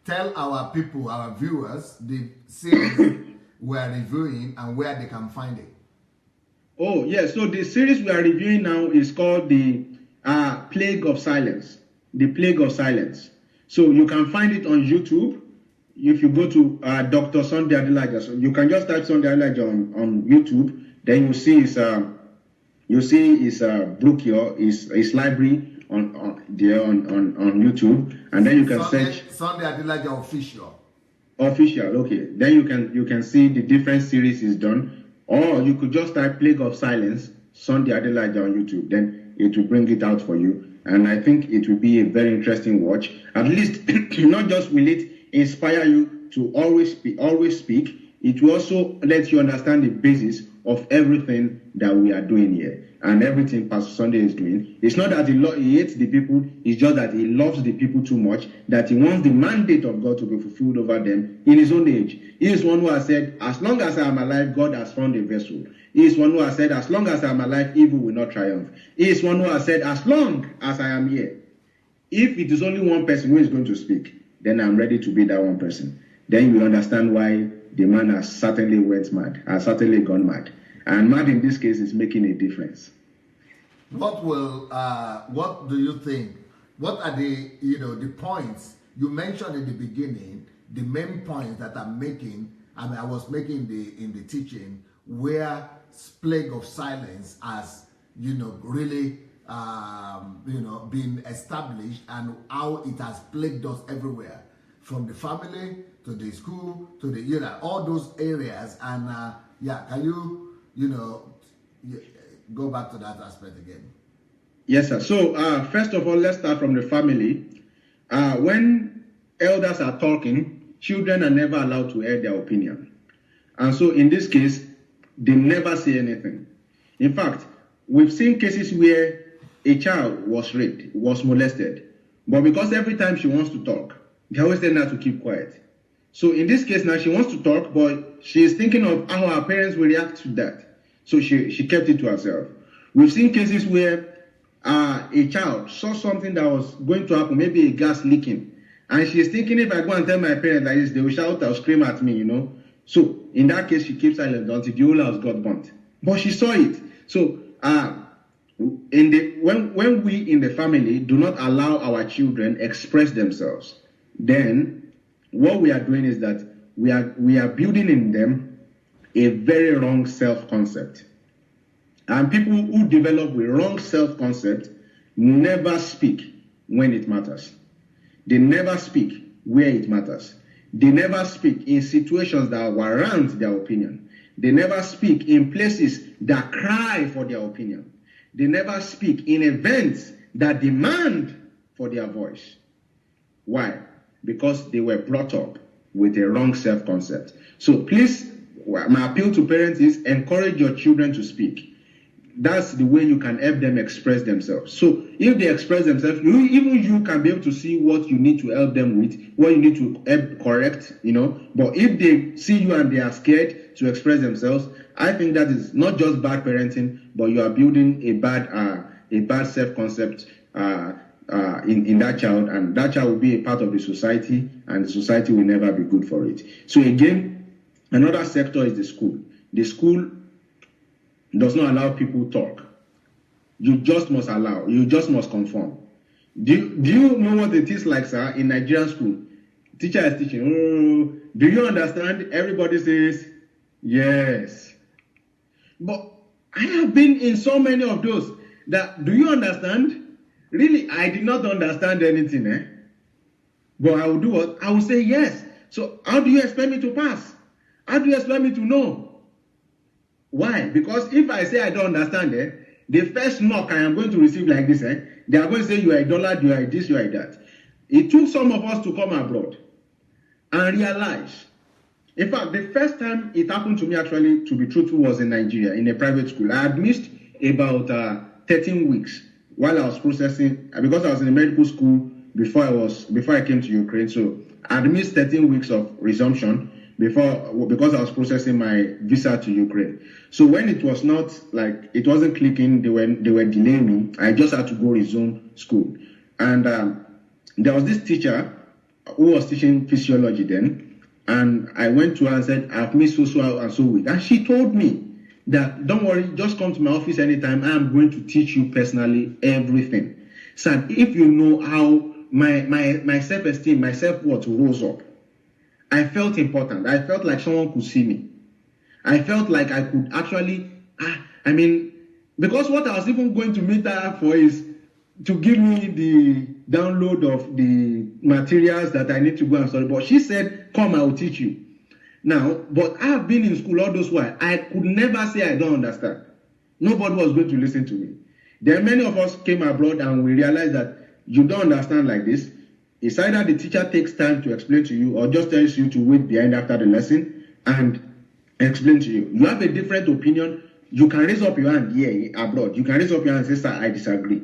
Tell our people, our viewers, the series we are reviewing and where they can find it. Oh, yes. So the series we are reviewing now is called the Plague of Silence. The Plague of Silence. So you can find it on YouTube. If you go to Dr. Sunday Adelaja, so you can just type Sunday Adelaja on YouTube. Then you see his book here, his library on YouTube, and then you can search Sunday Adelaja official. Official, okay. Then you can see the different series is done, or you could just type Plague of Silence Sunday Adelaja on YouTube. Then it will bring it out for you, and I think it will be a very interesting watch. At least, not just will it inspire you to always speak, it will also let you understand the basis of everything that we are doing here and everything Pastor Sunday is doing. It's not that he hates the people, it's just that he loves the people too much, that he wants the mandate of God to be fulfilled over them in his own age. He is one who has said, as long as I am alive, God has found a vessel. He is one who has said, as long as I am alive, evil will not triumph. He is one who has said, as long as I am here, if it is only one person who is going to speak, then I'm ready to be that one person. Then you understand why the man has certainly went mad, has certainly gone mad. And mad in this case is making a difference. What do you think? What are the points you mentioned in the beginning, the main points that I'm making, and I was making in the teaching, where Plague of Silence has, really been established and how it has plagued us everywhere, from the family to the school to the all those areas. And can you go back to that aspect again? Yes, sir. So first of all, let's start from the family. When elders are talking, children are never allowed to air their opinion. And so in this case, they never say anything. In fact, we've seen cases where a child was raped, was molested, but because every time she wants to talk, they always tell her to keep quiet. So in this case now, she wants to talk, but she is thinking of how her parents will react to that. So she kept it to herself. We've seen cases where a child saw something that was going to happen, maybe a gas leaking, and she is thinking, if I go and tell my parents like this, they will shout or scream at me, So in that case, she keeps silent until the whole house got burnt. But she saw it. So when we in the family do not allow our children express themselves, then what we are doing is that we are building in them a very wrong self-concept. And people who develop a wrong self-concept never speak when it matters. They never speak where it matters. They never speak in situations that warrant their opinion. They never speak in places that cry for their opinion. They never speak in events that demand for their voice. Why? Because they were brought up with a wrong self-concept. So please, my appeal to parents is encourage your children to speak. That's the way you can help them express themselves. So if they express themselves, even you can be able to see what you need to help them with, what you need to help correct, But if they see you and they are scared to express themselves, I think that is not just bad parenting, but you are building a bad self-concept in that child, and that child will be a part of the society, and the society will never be good for it. So again, another sector is the school. The school does not allow people talk. You just must allow. You just must conform. Do you know what it is like, sir, in Nigerian school? Teacher is teaching. Oh, do you understand? Everybody says, yes. But I have been in so many of those that, do you understand? Really, I did not understand anything, But I will do what? I will say yes. So how do you expect me to pass? How do you expect me to know? Why? Because if I say I don't understand, the first knock I am going to receive like this, they are going to say you are a dollar, you are this, you are that. It took some of us to come abroad and realize. In fact, the first time it happened to me, actually, to be truthful, was in Nigeria, in a private school. I had missed about 13 weeks while I was processing, because I was in a medical school before I came to Ukraine. So I had missed 13 weeks of resumption because I was processing my visa to Ukraine. So when it was not like, it wasn't clicking, they were delaying me, I just had to go resume school. And there was this teacher who was teaching physiology then, and I went to her and said, I've missed so and so week. And she told me that, don't worry, just come to my office anytime, I am going to teach you personally everything. So if you know how my self-esteem, my self-worth rose up, I felt important. I felt like someone could see me. I felt like I could actually, because what I was even going to meet her for is to give me the download of the materials that I need to go and study. But she said, come, I will teach you. Now, but I have been in school all those while. I could never say I don't understand. Nobody was going to listen to me. Then many of us came abroad and we realized that you don't understand like this. It's either the teacher takes time to explain to you or just tells you to wait behind after the lesson and explain to you. You have a different opinion, you can raise up your hand here abroad. You can raise up your hand and say, sir, I disagree.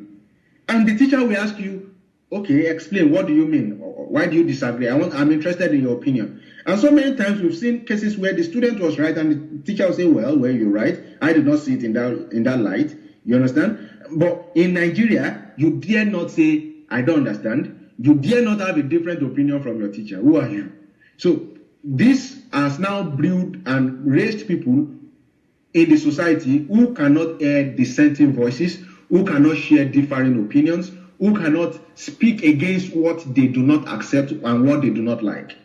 And the teacher will ask you, okay, explain, what do you mean? Why do you disagree? I'm interested in your opinion. And so many times we've seen cases where the student was right and the teacher will say, well, you're right. I did not see it in that light. You understand? But in Nigeria, you dare not say, I don't understand. You dare not have a different opinion from your teacher. Who are you? So this has now brewed and raised people in the society who cannot hear dissenting voices, who cannot share differing opinions, who cannot speak against what they do not accept and what they do not like.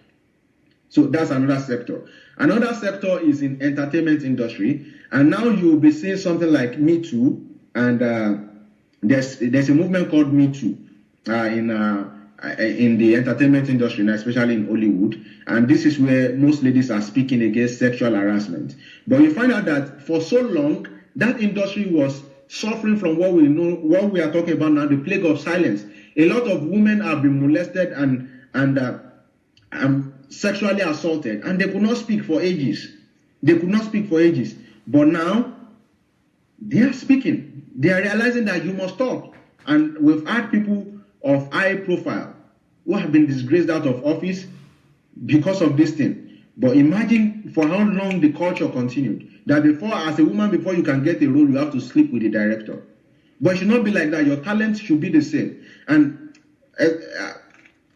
So that's another sector. Another sector is in entertainment industry, and now you'll be seeing something like Me Too, and there's a movement called Me Too in the entertainment industry, and especially in Hollywood, and this is where most ladies are speaking against sexual harassment. But you find out that for so long, that industry was suffering from what we are talking about now, the plague of silence. A lot of women have been molested and sexually assaulted, and they could not speak for ages. But now, they are speaking. They are realizing that you must talk. And we've had people of high profile who have been disgraced out of office because of this thing. But imagine for how long the culture continued. That as a woman, before you can get a role, you have to sleep with the director. But it should not be like that. Your talent should be the same. And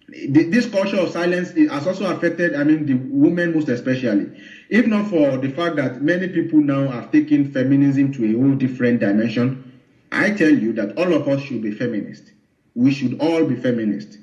this culture of silence has also affected, the women most especially. If not for the fact that many people now have taken feminism to a whole different dimension, I tell you that all of us should be feminists. We should all be feminists.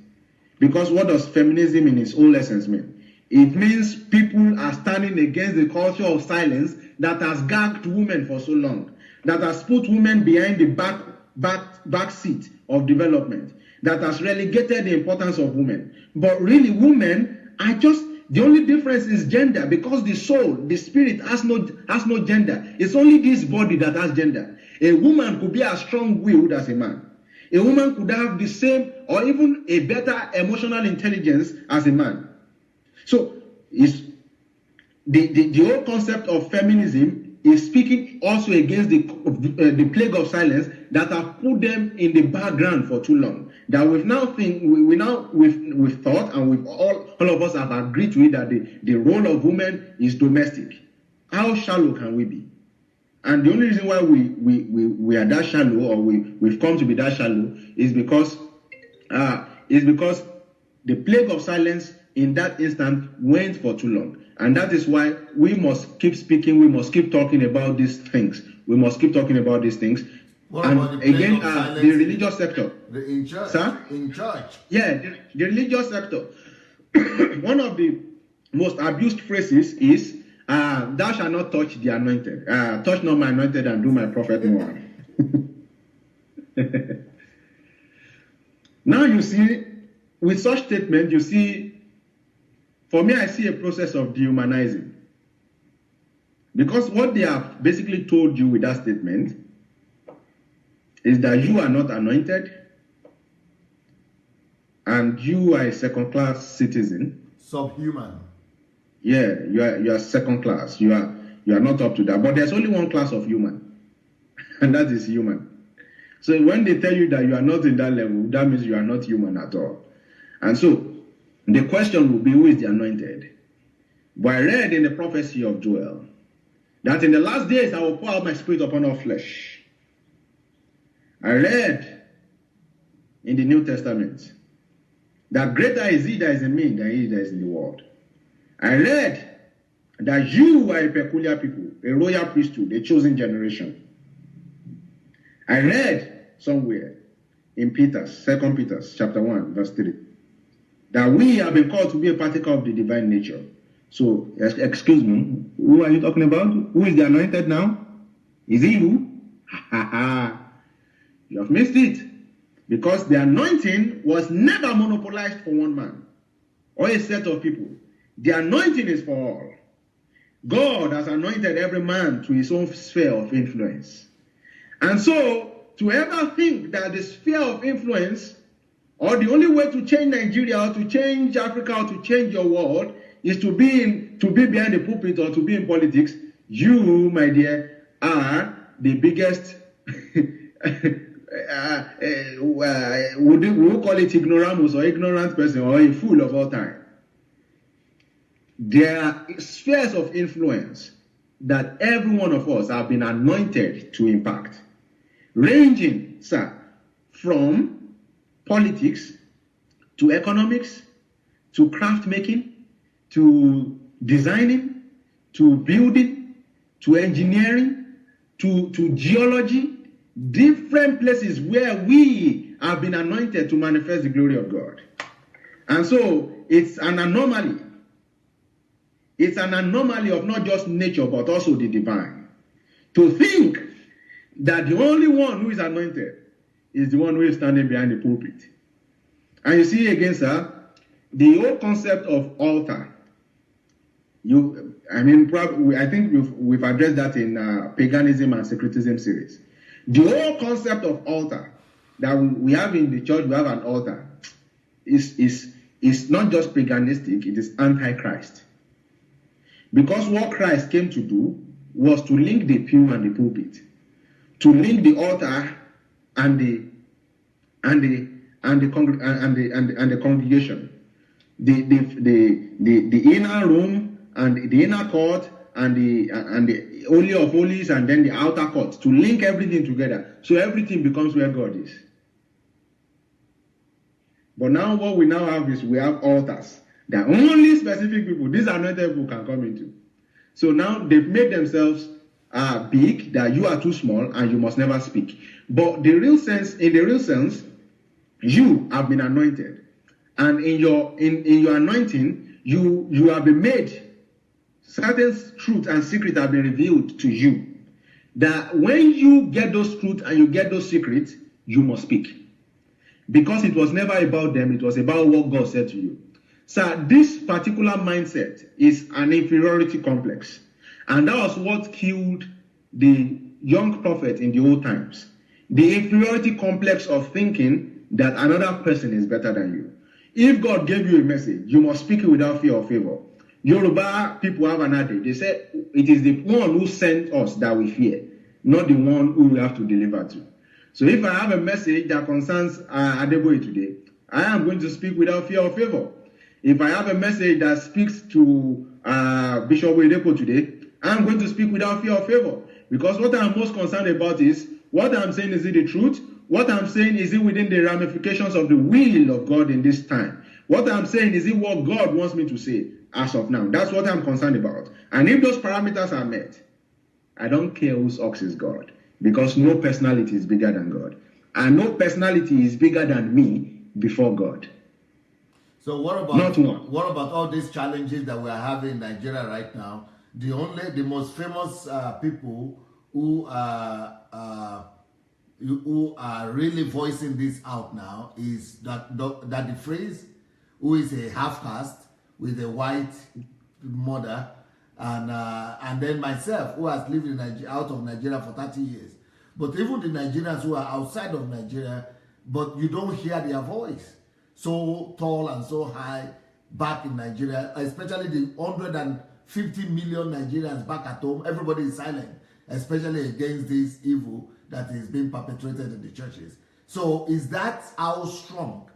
Because what does feminism in its own essence mean? It means people are standing against the culture of silence that has gagged women for so long, that has put women behind the back seat of development, that has relegated the importance of women. But really, women are just, the only difference is gender, because the soul, the spirit has no gender. It's only this body that has gender. A woman could be as strong-willed as a man. A woman could have the same or even a better emotional intelligence as a man. So it's the whole concept of feminism is speaking also against the plague of silence that have put them in the background for too long. That we've thought and we've all of us have agreed to it that the role of women is domestic. How shallow can we be? And the only reason why we are that shallow, or we've come to be that shallow, is because the plague of silence in that instant went for too long. And that is why we must keep speaking, we must keep talking about these things. We must keep talking about these things. What and about the again, the religious sector. In church? Sir? In church? Yeah, the religious sector. One of the most abused phrases is, thou shalt not touch the anointed. Touch not my anointed and do my prophet no harm. Now you see, with such statement, you see, for me, I see a process of dehumanizing. Because what they have basically told you with that statement is that you are not anointed and you are a second-class citizen. Subhuman. Yeah, you are second class. You are not up to that. But there's only one class of human, and that is human. So when they tell you that you are not in that level, that means you are not human at all. And so the question will be, who is the anointed? But I read in the prophecy of Joel that in the last days I will pour out my spirit upon all flesh. I read in the New Testament that greater is he that is in me than he that is in the world. I read that you are a peculiar people, a royal priesthood, a chosen generation. I read somewhere in Peter's, 2 Peter chapter 1, verse 3, that we have been called to be a partaker of the divine nature. So, excuse me, who are you talking about? Who is the anointed now? Is he you? You have missed it. Because the anointing was never monopolized for one man or a set of people. The anointing is for all. God has anointed every man to his own sphere of influence. And so, to ever think that the sphere of influence, or the only way to change Nigeria, or to change Africa, or to change your world, is to be behind the pulpit or to be in politics, you, my dear, are the biggest, we'll call it ignoramus or ignorant person or a fool of all time. There are spheres of influence that every one of us have been anointed to impact, ranging, sir, from politics to economics to craft making to designing to building to engineering to geology, different places where we have been anointed to manifest the glory of God. And so it's an anomaly. It's an anomaly of not just nature, but also the divine. To think that the only one who is anointed is the one who is standing behind the pulpit. And you see again, sir, the whole concept of altar. I think we've addressed that in paganism and syncretism series. The whole concept of altar that we have in the church, we have an altar, is not just paganistic, it is antichrist. Because what Christ came to do was to link the pew and the pulpit, to link the altar and the congregation, the inner room and the inner court and the Holy of Holies and then the outer court, to link everything together so everything becomes where God is. But now what we now have is we have altars that only specific people, these anointed people, can come into. So now they've made themselves big, that you are too small and you must never speak. But in the real sense, you have been anointed, and in your anointing, you have been made. Certain truths and secrets have been revealed to you. That when you get those truths and you get those secrets, you must speak, because it was never about them; it was about what God said to you. So this particular mindset is an inferiority complex, and that was what killed the young prophet in the old times. The inferiority complex of thinking that another person is better than you. If God gave you a message, you must speak it without fear or favor. Yoruba people have an adage. They say it is the one who sent us that we fear, not the one who we have to deliver to. So if I have a message that concerns Adeboye today, I am going to speak without fear or favor. If I have a message that speaks to Bishop Oyedepo today, I am going to speak without fear or favor. Because what I'm most concerned about is, what I'm saying, is it the truth? What I'm saying, is it within the ramifications of the will of God in this time? What I'm saying, is it what God wants me to say as of now? That's what I'm concerned about. And if those parameters are met, I don't care whose ox is God. Because no personality is bigger than God. And no personality is bigger than me before God. So what about not one? What about all these challenges that we are having in Nigeria right now? The most famous people who are really voicing this out now is that the phrase, who is a half caste with a white mother, and then myself, who has lived in out of Nigeria for 30 years. But even the Nigerians who are outside of Nigeria, but you don't hear their voice so tall and so high back in Nigeria, especially the 150 million Nigerians back at home. Everybody is silent, especially against this evil that is being perpetrated in the churches. So is that how strong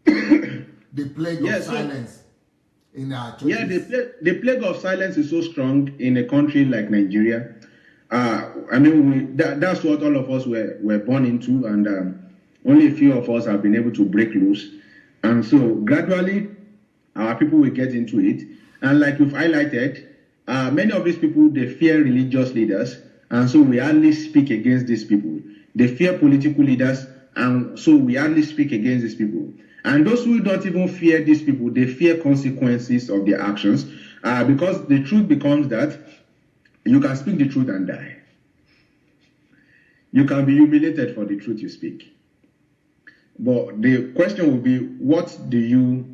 the plague of silence in our churches? Yeah, the plague of silence is so strong in a country like Nigeria. I mean, that's what all of us were born into, and only a few of us have been able to break loose. And so gradually, our people will get into it. And like you've highlighted, many of these people, they fear religious leaders, and so we hardly speak against these people. They fear political leaders, and so we hardly speak against these people. And those who don't even fear these people, they fear consequences of their actions, because the truth becomes that you can speak the truth and die. You can be humiliated for the truth you speak. But the question will be, what do you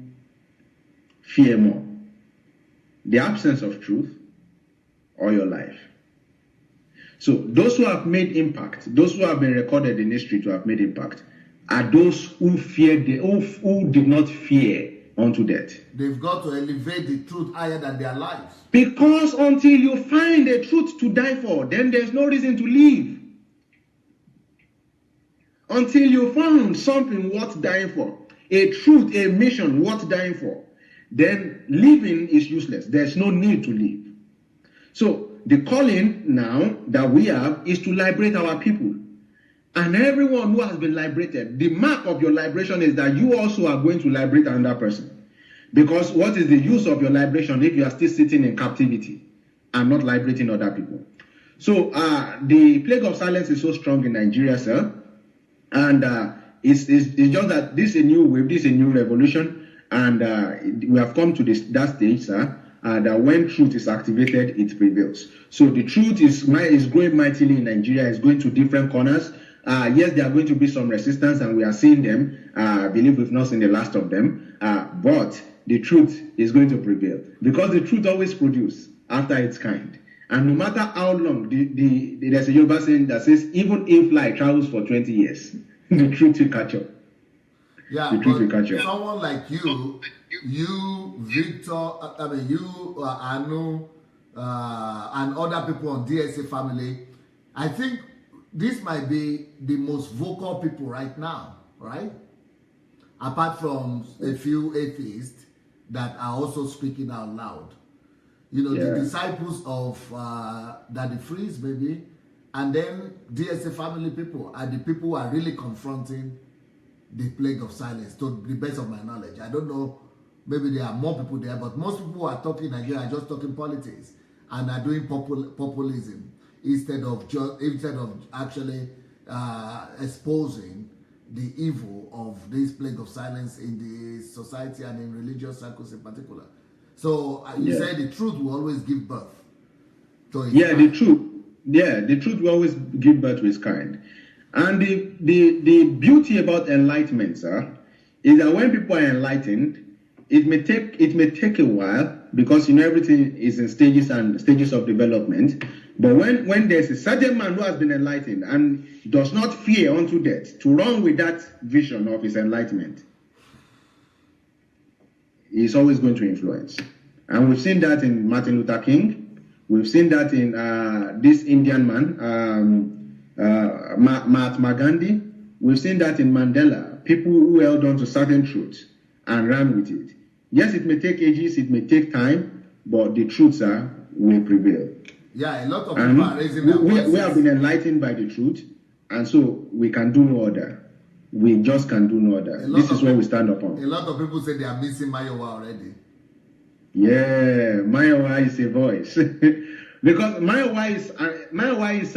fear more? The absence of truth or your life? So those who have made impact, those who have been recorded in history to have made impact, are those who who did not fear unto death. They've got to elevate the truth higher than their lives. Because until you find a truth to die for, then there's no reason to live. Until you found something worth dying for, a truth, a mission worth dying for, then living is useless. There's no need to live. So the calling now that we have is to liberate our people. And everyone who has been liberated, the mark of your liberation is that you also are going to liberate another person. Because what is the use of your liberation if you are still sitting in captivity and not liberating other people? So the plague of silence is so strong in Nigeria, sir. And it's just that this is a new wave, this is a new revolution. And we have come to that stage, sir, that when truth is activated, it prevails. So the truth is growing mightily in Nigeria. It's going to different corners. Yes, there are going to be some resistance, and we are seeing them. I believe we've not seen the last of them. But the truth is going to prevail, because the truth always produces after its kind. And no matter how long, there's a Yoruba saying that says, even if light travels for 20 years, the truth will catch up. Yeah, the truth will catch up. Someone like you, Victor, Anu, and other people on DSA family, I think this might be the most vocal people right now, right? Apart from a few atheists that are also speaking out loud. You know, the disciples of Daddy Freeze, maybe, and then DSA family people are the people who are really confronting the plague of silence, to the best of my knowledge. I don't know, maybe there are more people there, but most people who are talking Nigeria are just talking politics and are doing populism instead of actually exposing the evil of this plague of silence in the society and in religious circles in particular. So you say the truth will always give birth to its kind. The truth will always give birth to its kind. And the beauty about enlightenment, sir, is that when people are enlightened, it may take a while, because everything is in stages of development. But when there's a certain man who has been enlightened and does not fear unto death to run with that vision of his enlightenment, he's always going to influence. And we've seen that in Martin Luther King. We've seen that in this Indian man, Mahatma Gandhi. We've seen that in Mandela. People who held on to certain truths and ran with it. Yes, it may take ages, it may take time, but the truths will prevail. Yeah, a lot of people are raising their voices. We have been enlightened by the truth, and so we can do no other. We just can do no other. This is what we stand upon. A lot of people say they are missing Mayowa already. Yeah, Mayowa is a voice. Because Mayowa is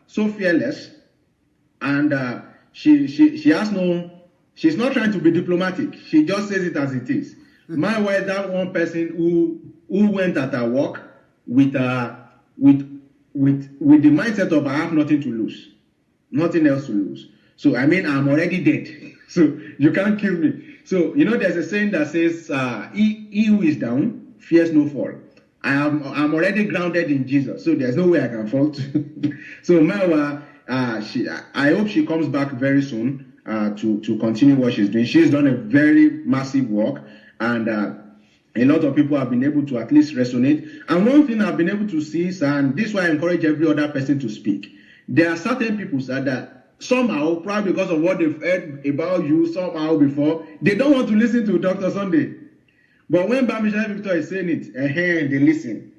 so fearless, and she has no, she's not trying to be diplomatic. She just says it as it is. Mayowa is that one person who went at her work with the mindset of, I have nothing to lose, nothing else to lose. So I'm already dead. So you can't kill me. So there's a saying that says, he who is down fears no fall. I'm already grounded in Jesus, so there's no way I can fall. So Mayowa, I hope she comes back very soon to continue what she's doing. She's done a very massive work, and a lot of people have been able to at least resonate. And one thing I've been able to see, and this is why I encourage every other person to speak. There are certain people that somehow, probably because of what they've heard about you somehow before, they don't want to listen to Dr. Sunday. But when Bamisaye Victor is saying it, they listen.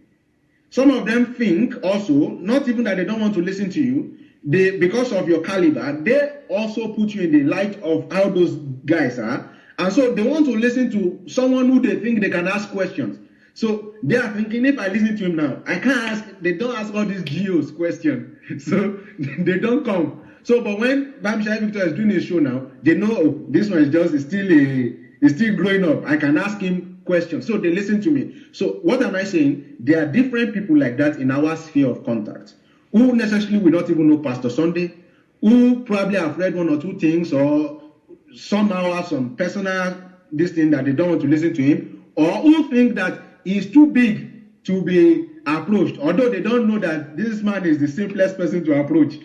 Some of them think also, not even that they don't want to listen to you, because of your caliber, they also put you in the light of how those guys are. And so they want to listen to someone who they think they can ask questions. So they are thinking, if I listen to him now, I can't ask, they don't ask all these geos questions. So they don't come. So, but when Bamisaye Victor is doing his show now, they know, oh, this one is still growing up. I can ask him questions. So they listen to me. So what am I saying? There are different people like that in our sphere of contact, who necessarily will not even know Pastor Sunday, who probably have read one or two things, or somehow have some personal this thing that they don't want to listen to him, or who think that he's too big to be approached, although they don't know that this man is the simplest person to approach.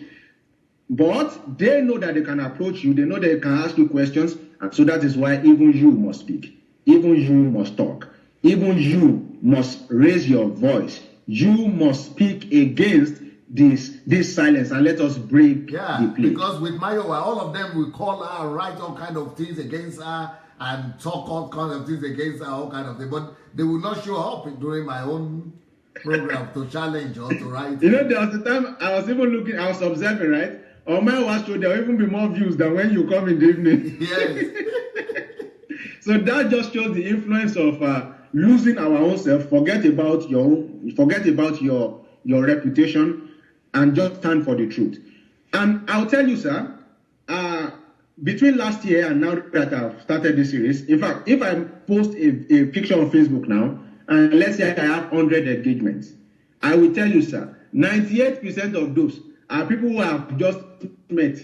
But they know that they can approach you, they know they can ask you questions, and so that is why even you must speak, even you must talk, even you must raise your voice, you must speak against this silence, and let us break the plate. Because with Mayowa, all of them will call her, write all kind of things against her, and talk all kind of things against her, all kind of things, but they will not show up during my own program to challenge or to write. There was a time I was observing, right? On my watch show, there will even be more views than when you come in the evening. Yes. So that just shows the influence of losing our own self, forget about your reputation, and just stand for the truth. And I'll tell you, sir, between last year and now that I've started this series, in fact, if I post a picture on Facebook now, and let's say I have 100 engagements, I will tell you, sir, 98% of those are people who have just met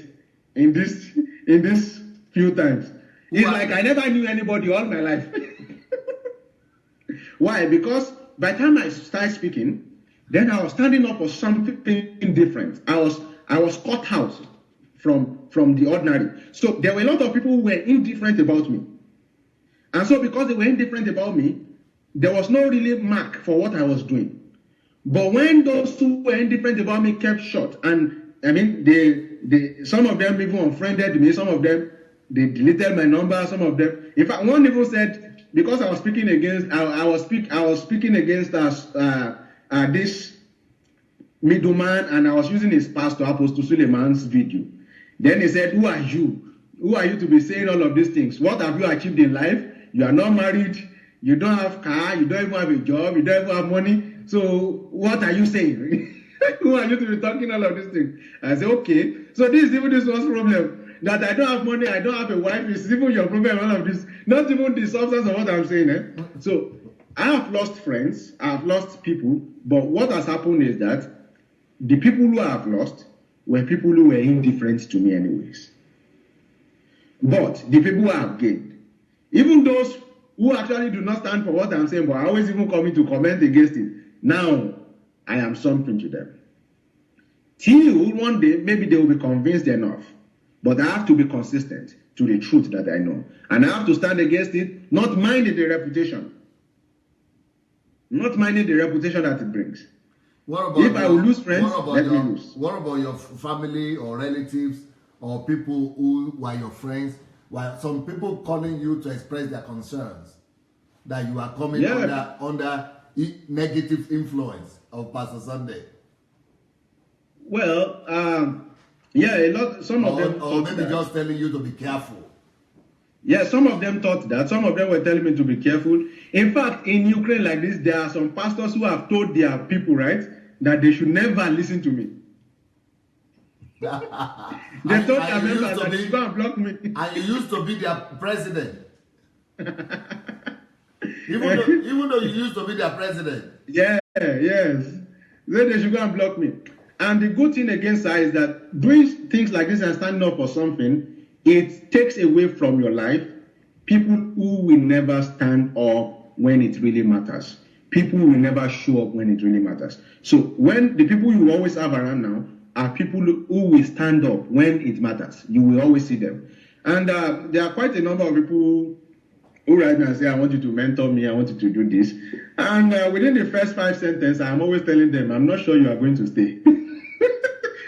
in this few times. It's like I never knew anybody all my life. Why? Because by the time I started speaking, then I was standing up for something different. I was cut out from the ordinary. So there were a lot of people who were indifferent about me. And so because they were indifferent about me, there was no really mark for what I was doing. But when those who were indifferent about me kept short, and they some of them even unfriended me, some of them they deleted my number, some of them, in fact, one even said, because I was speaking against, I was speaking against this middleman, and I was using his pastor, Apostle Suleiman's video. Then he said, who are you? Who are you to be saying all of these things? What have you achieved in life? You are not married, you don't have car, you don't even have a job, you don't even have money. So what are you saying? Who are you to be talking all of these things? I said, okay. So this is even this one's problem. That I don't have money, I don't have a wife, is even your problem, all of this. Not even the substance of what I'm saying. So I have lost friends, I have lost people, but what has happened is that the people who I have lost were people who were indifferent to me anyways. But the people who I have gained, even those who actually do not stand for what I'm saying, but are always even coming to comment against it. Now, I am something to them. Till one day, maybe they will be convinced enough. But I have to be consistent to the truth that I know. And I have to stand against it, not minding the reputation. Not minding the reputation that it brings. If I will lose friends, let me lose. What about your family or relatives or people who were your friends? Well, some people calling you to express their concerns that you are coming under negative influence of Pastor Sunday. Well, yeah, a lot. Some of them, or maybe just telling you to be careful. Yeah, some of them thought that. Some of them were telling me to be careful. In fact, in Ukraine like this, there are some pastors who have told their people, right, that they should never listen to me. They told their members that they should go and block me. And you used to be their president. even though you used to be their president. Yeah, yes. Then they should go and block me. And the good thing against that is that doing things like this and standing up for something, it takes away from your life people who will never stand up when it really matters. People will never show up when it really matters. So when the people you always have around now are people who will stand up when it matters. You will always see them. And there are quite a number of people who write me and say, I want you to mentor me, I want you to do this. And within the first 5 sentences, I'm always telling them, I'm not sure you are going to stay.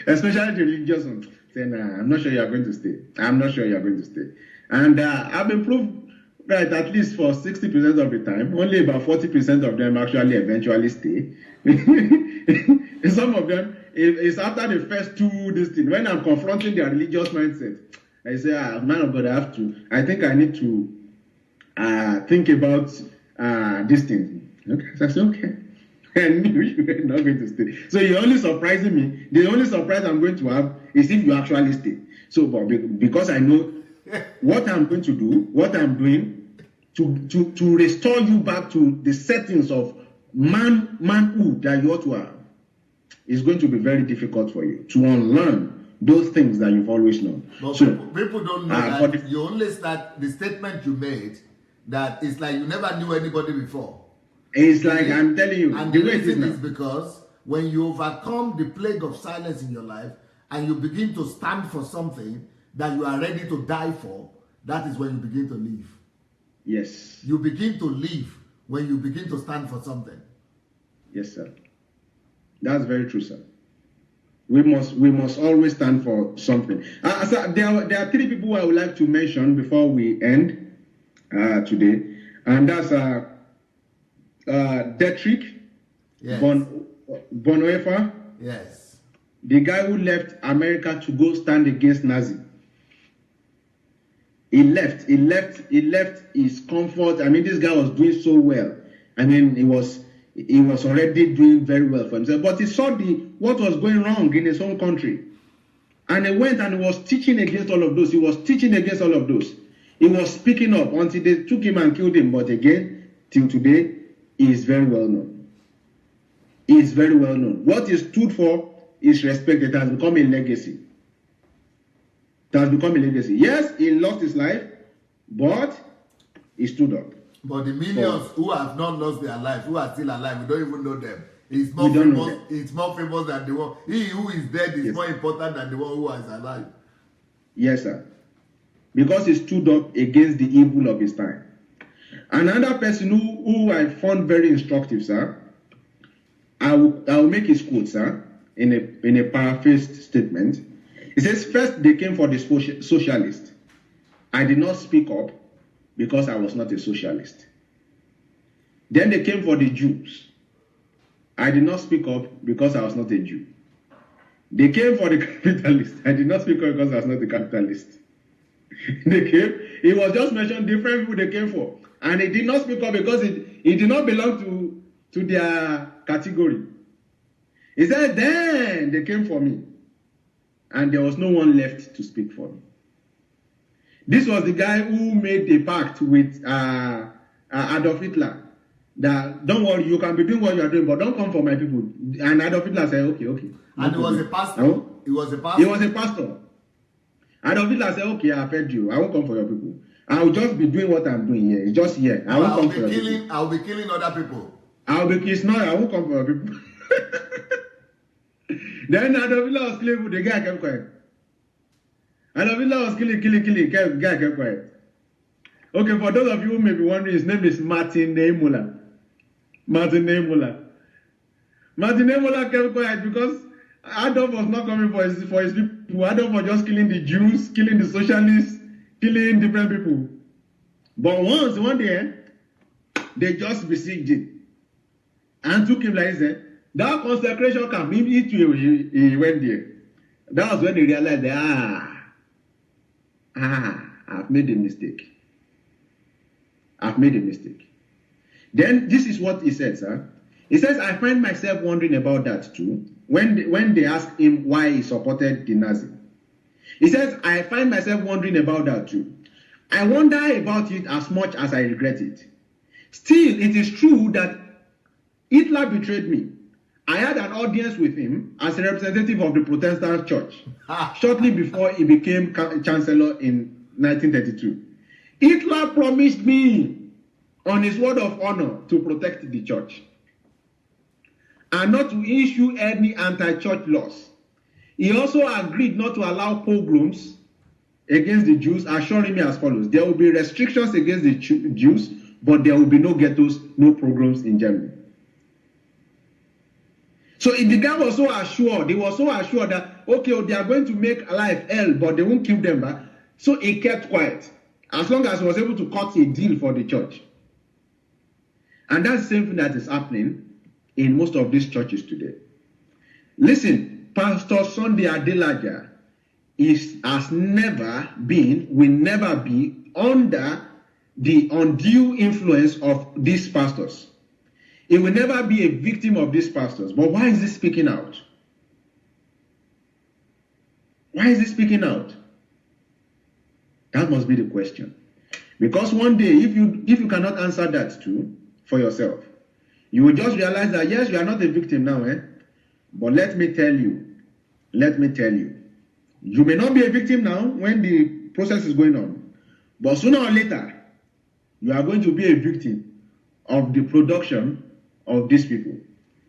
Especially the religious ones. Saying, I'm not sure you are going to stay. I'm not sure you are going to stay. And I've been proved right at least for 60% of the time. Only about 40% of them actually eventually stay. Some of them, it's after the first 2 this thing. When I'm confronting their religious mindset, I say, man of God, I think I need to think about this thing. Okay, so I said, okay. I knew you were not going to stay. So you're only surprising me. The only surprise I'm going to have is if you actually stay. So, but because I know what I'm going to do, what I'm doing to restore you back to the settings of manhood that you ought to have, is going to be very difficult for you to unlearn those things that you've always known. But so, people don't know that you only start the statement you made that it's like you never knew anybody before. It's like I'm telling you, and the reason is because when you overcome the plague of silence in your life and you begin to stand for something that you are ready to die for, that is when you begin to live. Yes. You begin to live when you begin to stand for something. Yes, sir. That's very true, sir. We must always stand for something. So there are 3 people I would like to mention before we end today, and that's Dietrich Bonhoeffer. Yes. The guy who left America to go stand against Nazi. He left his comfort. I mean, this guy was doing so well. I mean, he was already doing very well for himself. But he saw what was going wrong in his own country. And he went and he was teaching against all of those. He was teaching against all of those. He was speaking up until they took him and killed him. But again, till today, he is very well known. He is very well known. What he stood for is respected. It has become a legacy. It has become a legacy. Yes, he lost his life, but he stood up. But the millions who have not lost their lives, who are still alive, we don't even know them. It's more famous. It's more famous than the one. He who is dead is more important than the one who is alive. Yes, sir. Because he stood up against the evil of his time. Another person who I found very instructive, sir, I will make his quote, sir, in a paraphrased statement. He says, first they came for the socialist. I did not speak up because I was not a socialist. Then they came for the Jews. I did not speak up because I was not a Jew. They came for the capitalist. I did not speak up because I was not a capitalist. They came, he was just mentioning different people they came for. And he did not speak up because it did not belong to their category. He said, then they came for me. And there was no one left to speak for me. This was the guy who made a pact with Adolf Hitler. That, don't worry, you can be doing what you are doing, but don't come for my people. And Adolf Hitler said, okay. And he was a pastor. No? He was a pastor. Adolf Hitler said, okay, I've heard you. I won't come for your people. I'll just be doing what I'm doing here. It's just here. I'll be killing other people. It's not. I won't come for people. Then Adelaja was killing, the guy kept quiet. Adelaja was killing, the guy kept quiet. Okay, for those of you who may be wondering, his name is Martin Nemola. Martin Nemola kept quiet because Adolf was not coming for his people. Adolf was just killing the Jews, killing the socialists, killing different people. But one day, they just besieged it and took him like this. That consecration camp, he went there. That was when they realized that, I've made a mistake. Then this is what he says. He says, I find myself wondering about that too. When they asked him why he supported the Nazi. He says, I find myself wondering about that too. I wonder about it as much as I regret it. Still, it is true that Hitler betrayed me. I had an audience with him as a representative of the Protestant church shortly before he became chancellor in 1932. Hitler promised me on his word of honor to protect the church and not to issue any anti-church laws. He also agreed not to allow pogroms against the Jews, assuring me as follows: there will be restrictions against the Jews, but there will be no ghettos, no pogroms in Germany. So the guy was so assured, that, okay, they are going to make life hell, but they won't kill them back. So he kept quiet, as long as he was able to cut a deal for the church. And that's the same thing that is happening in most of these churches today. Listen, Pastor Sunday Adelaja has never been, will never be under the undue influence of these pastors. He will never be a victim of these pastors. But why is he speaking out? Why is he speaking out? That must be the question. Because one day, if you cannot answer that too for yourself, you will just realize that yes, you are not a victim now, but let me tell you, you may not be a victim now when the process is going on, but sooner or later, you are going to be a victim of the production of these people.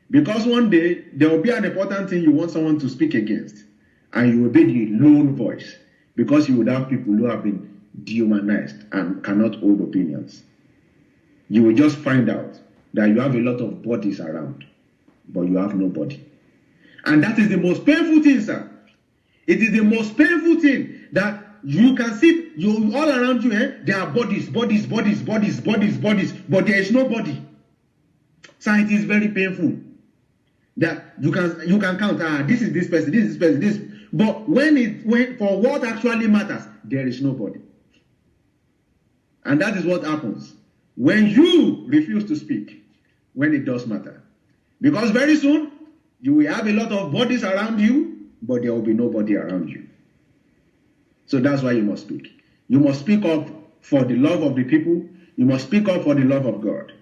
Because one day, there will be an important thing you want someone to speak against, and you will be the lone voice, because you would have people who have been dehumanized and cannot hold opinions. You will just find out that you have a lot of bodies around, but you have no body. And that is the most painful thing, sir. It is the most painful thing that you can see you all around you, there are bodies, but there is no body. So it is very painful that you can count, this is this person, but when for what actually matters, there is nobody. And that is what happens when you refuse to speak when it does matter. Because very soon you will have a lot of bodies around you, but there will be nobody around you. So that's why you must speak. You must speak up for the love of the people. You must speak up for the love of God.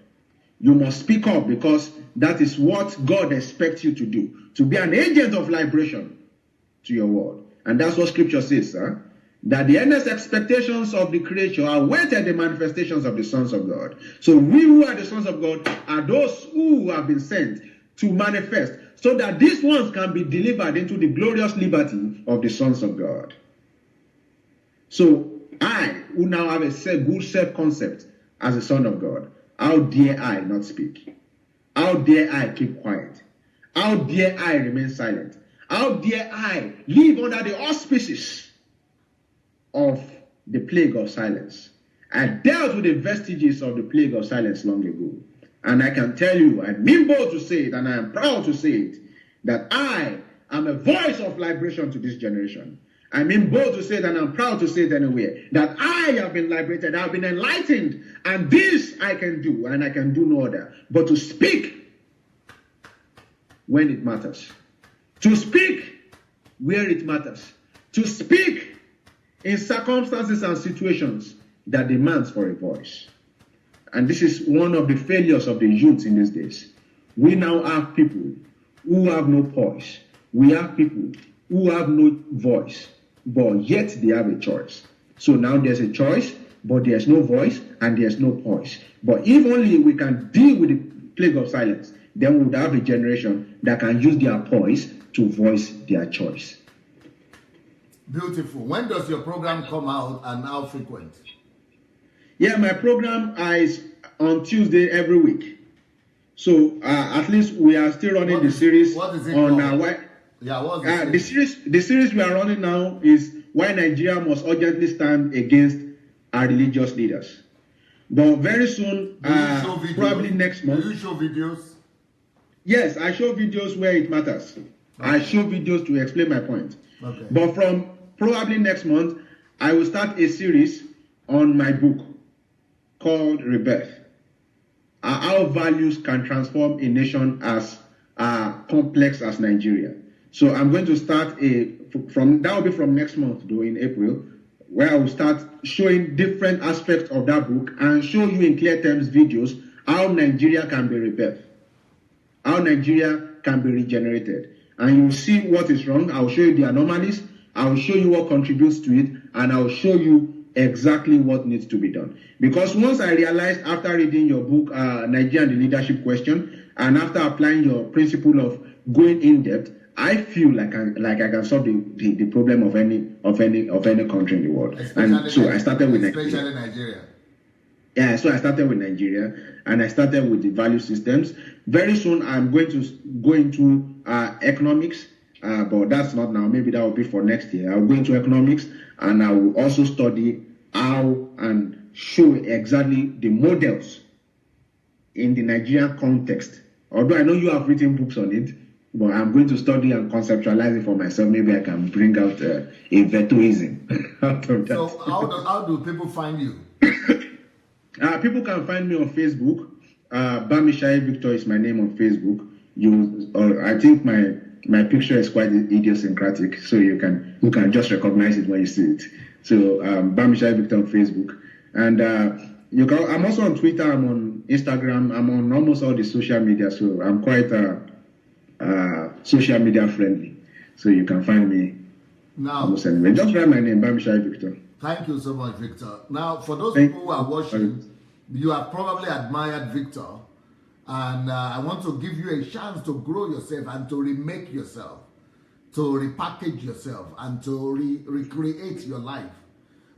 You must speak up because that is what God expects you to do, to be an agent of liberation to your world. And that's what Scripture says, that the earnest expectations of the creature awaited the manifestations of the sons of God. So we who are the sons of God are those who have been sent to manifest, so that these ones can be delivered into the glorious liberty of the sons of God. So I, who now have a good self-concept as a son of God, how dare I not speak? How dare I keep quiet? How dare I remain silent? How dare I live under the auspices of the plague of silence? I dealt with the vestiges of the plague of silence long ago. And I can tell you, I'm bold to say it, and I am proud to say it, that I am a voice of liberation to this generation. I mean bold to say it, and I'm proud to say it anywhere, that I have been liberated, I have been enlightened, and this I can do, and I can do no other, but to speak when it matters, to speak where it matters, to speak in circumstances and situations that demands for a voice. And this is one of the failures of the youth in these days. We now have people who have no voice. We have people who have no voice, but yet they have a choice. So now there's a choice but there's no voice and there's no voice. But if only we can deal with the plague of silence, then we would have a generation that can use their voice to voice their choice. Beautiful. When does your program come out and how frequent? Yeah, my program is on Tuesday every week. So at least we are still running the series what is it on why. Yeah, what's the series? The series we are running now is why Nigeria must urgently stand against our religious leaders. But very soon, probably next month. Do you show videos? Yes, I show videos where it matters. Okay. I show videos to explain my point. Okay. But from probably next month, I will start a series on my book called Rebirth. How values can transform a nation as complex as Nigeria. So I'm going to start that will be from next month, though, in April, where I will start showing different aspects of that book and show you in clear terms videos how Nigeria can be rebirthed, how Nigeria can be regenerated. And you will see what is wrong. I will show you the anomalies. I will show you what contributes to it. And I will show you exactly what needs to be done. Because once I realized after reading your book, Nigeria and the Leadership Question, and after applying your principle of going in depth, I feel like I can solve the problem of any country in the world. And so I started with Nigeria. Especially Nigeria. Yeah, so I started with Nigeria, and I started with the value systems. Very soon, I'm going to go into economics, but that's not now. Maybe that will be for next year. I'll go into economics, and I will also study how and show exactly the models in the Nigerian context. Although I know you have written books on it, but I'm going to study and conceptualize it for myself. Maybe I can bring out a vetoism out of that. So how do people find you? People can find me on Facebook. Bamisaye Victor is my name on Facebook. I think my picture is quite idiosyncratic, so you can just recognize it when you see it. So Bamisaye Victor on Facebook, and I'm also on Twitter. I'm on Instagram. I'm on almost all the social media. So I'm quite social media friendly. So you can find me now. Almost anywhere. Just write my name, Bamisaye Victor. Thank you so much, Victor. Now, for those people who are watching, you have probably admired Victor, and I want to give you a chance to grow yourself and to remake yourself, to repackage yourself, and to recreate your life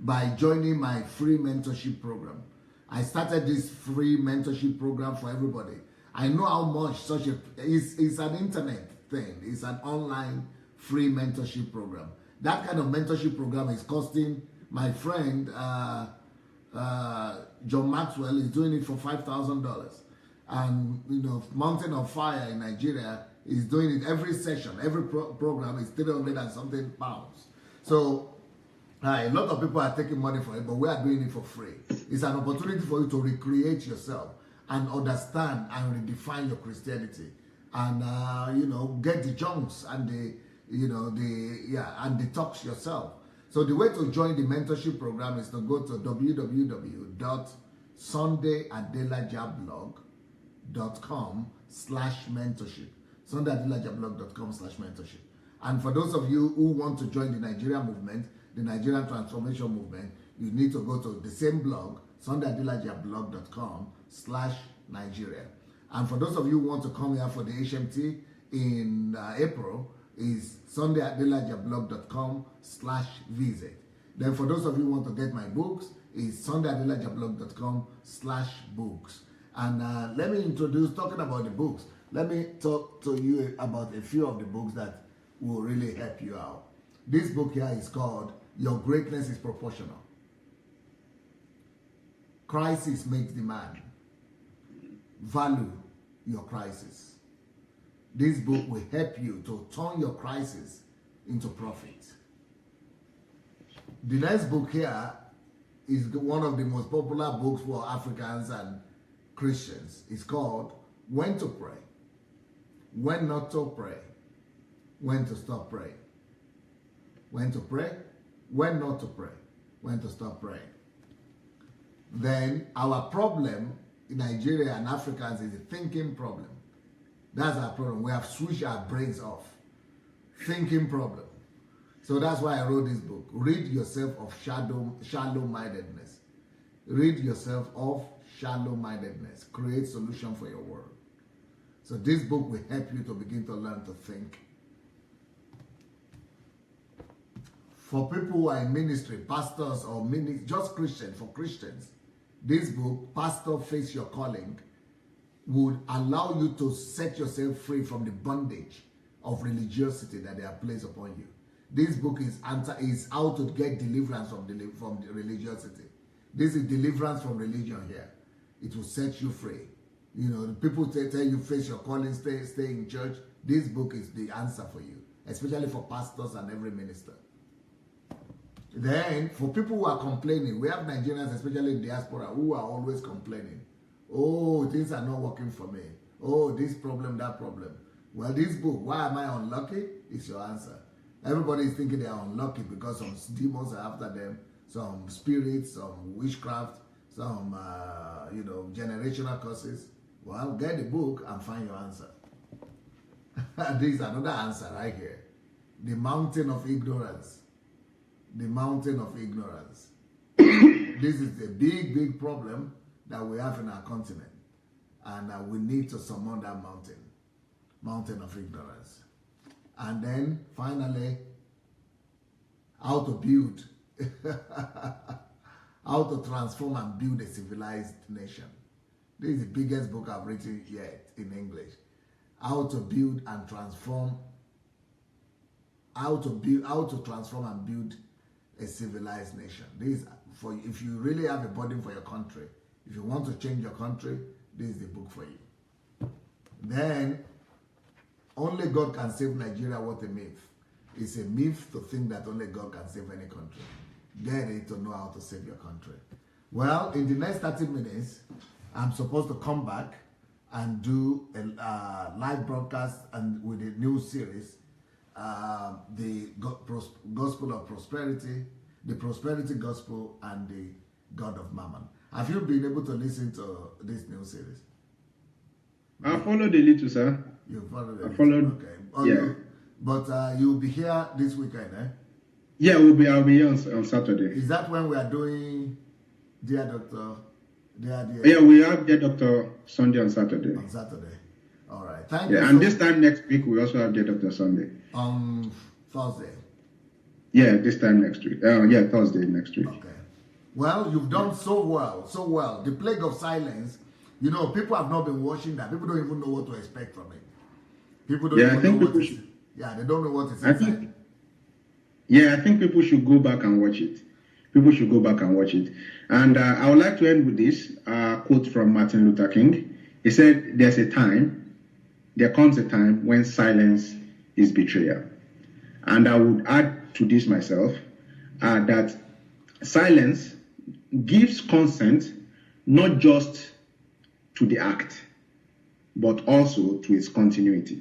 by joining my free mentorship program. I started this free mentorship program for everybody. I know how much it's an internet thing. It's an online free mentorship program. That kind of mentorship program is costing my friend John Maxwell is doing it for $5,000, and Mountain of Fire in Nigeria is doing it every session. Every program is 300 and something pounds. So a lot of people are taking money for it, but we are doing it for free. It's an opportunity for you to recreate yourself and understand and redefine your Christianity, and get the junks and and detox yourself. So the way to join the mentorship program is to go to www.sundayadelajablog.com/mentorship. sundayadelajablog.com/mentorship. And for those of you who want to join the Nigerian movement, the Nigerian transformation movement, you need to go to the same blog, sundayadelajablog.com/Nigeria. And for those of you who want to come here for the HMT in April, is sundayadelajablog.com/visit. Then for those of you who want to get my books, is sundayadelajablog.com/books. And let me talking about the books, let me talk to you about a few of the books that will really help you out. This book here is called Your Greatness is Proportional. Crisis makes demand. Value your crisis. This book will help you to turn your crisis into profit. The next book here is one of the most popular books for Africans and Christians. It's called When to Pray, When Not to Pray, When to Stop Praying. When to pray, when not to pray, when to stop praying. Then our problem in Nigeria and Africans is a thinking problem. That's our problem. We have switched our brains off. Thinking problem. So that's why I wrote this book. Rid yourself of shallow-mindedness. Rid yourself of shallow-mindedness. Create solution for your world. So this book will help you to begin to learn to think. For people who are in ministry, pastors or just Christians, for Christians, this book, Pastor Face Your Calling, would allow you to set yourself free from the bondage of religiosity that they have placed upon you. This book is how to get deliverance from the religiosity. This is deliverance from religion here. It will set you free. You know, the people tell you face your calling, stay in church. This book is the answer for you, especially for pastors and every minister. Then, for people who are complaining, we have Nigerians, especially in diaspora, who are always complaining. Oh, things are not working for me. Oh, this problem, that problem. Well, this book, Why Am I Unlucky? Is your answer. Everybody is thinking they are unlucky because some demons are after them, some spirits, some witchcraft, some, generational curses. Well, get the book and find your answer. This is another answer right here. The mountain of ignorance. The mountain of ignorance. This is the big, big problem that we have in our continent. And we need to surmount that mountain of ignorance. And then, finally, how to build, how to transform and build a civilized nation. This is the biggest book I've written yet in English. How to build and transform, how to transform and build a civilized nation. This is for if you really have a burden for your country, if you want to change your country, this is the book for you. Then, only God can save Nigeria. What a myth. It's a myth to think that only God can save any country. Get it to know how to save your country. Well, in the next 30 minutes, I'm supposed to come back and do a live broadcast and with a new series, the Gospel of Prosperity, the Prosperity Gospel, and the God of Mammon. Have you been able to listen to this new series? I followed a little, sir. You followed it? I followed. Okay. Yeah. But you'll be here this weekend, eh? Yeah, I'll be here on Saturday. Is that when we are doing Dear Doctor? Yeah, we have Dear Doctor Sunday and Saturday. On Saturday. All right. Thank you. Yeah, and this time next week we also have Dear Doctor Sunday. On Thursday. Yeah, this time next week. Thursday next week. Okay. Well, you've done so well. The Plague of Silence. You know, people have not been watching that. People don't even know what to expect from it. People don't even know what it is. Yeah, they don't know what it's inside. I think people should go back and watch it. People should go back and watch it. And I would like to end with this quote from Martin Luther King. He said, there comes a time when silence is betrayal. And I would add to this myself that silence gives consent not just to the act, but also to its continuity.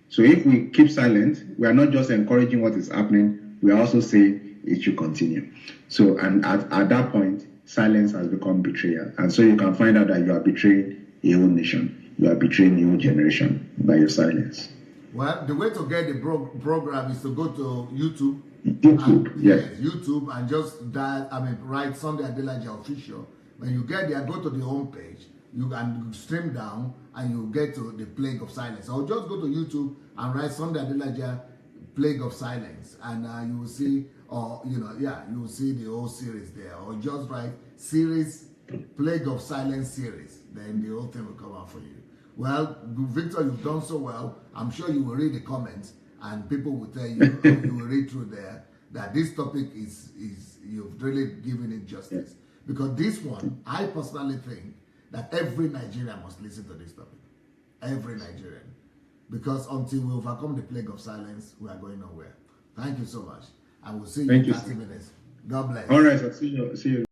So if we keep silent, we are not just encouraging what is happening, we are also saying it should continue. So, and at that point, silence has become betrayal. And so you can find out that you are betraying a whole nation. You are betraying a whole generation by your silence. Well, the way to get the program is to go to YouTube. Yes. YouTube, and just write Sunday Adelaja Official. When you get there, go to the home page. You can stream down and you get to the Plague of Silence. Or just go to YouTube and write Sunday Adelaja Plague of Silence, and you will see, you will see the whole series there. Or just write series Plague of Silence series. Then the whole thing will come out for you. Well, Victor, you've done so well. I'm sure you will read the comments and people will tell you, you will read through there, that this topic is you've really given it justice. Yes. Because this one, I personally think that every Nigerian must listen to this topic. Every Nigerian. Because until we overcome the Plague of Silence, we are going nowhere. Thank you so much. I will see you in 30 minutes. God bless. All right, I'll see you.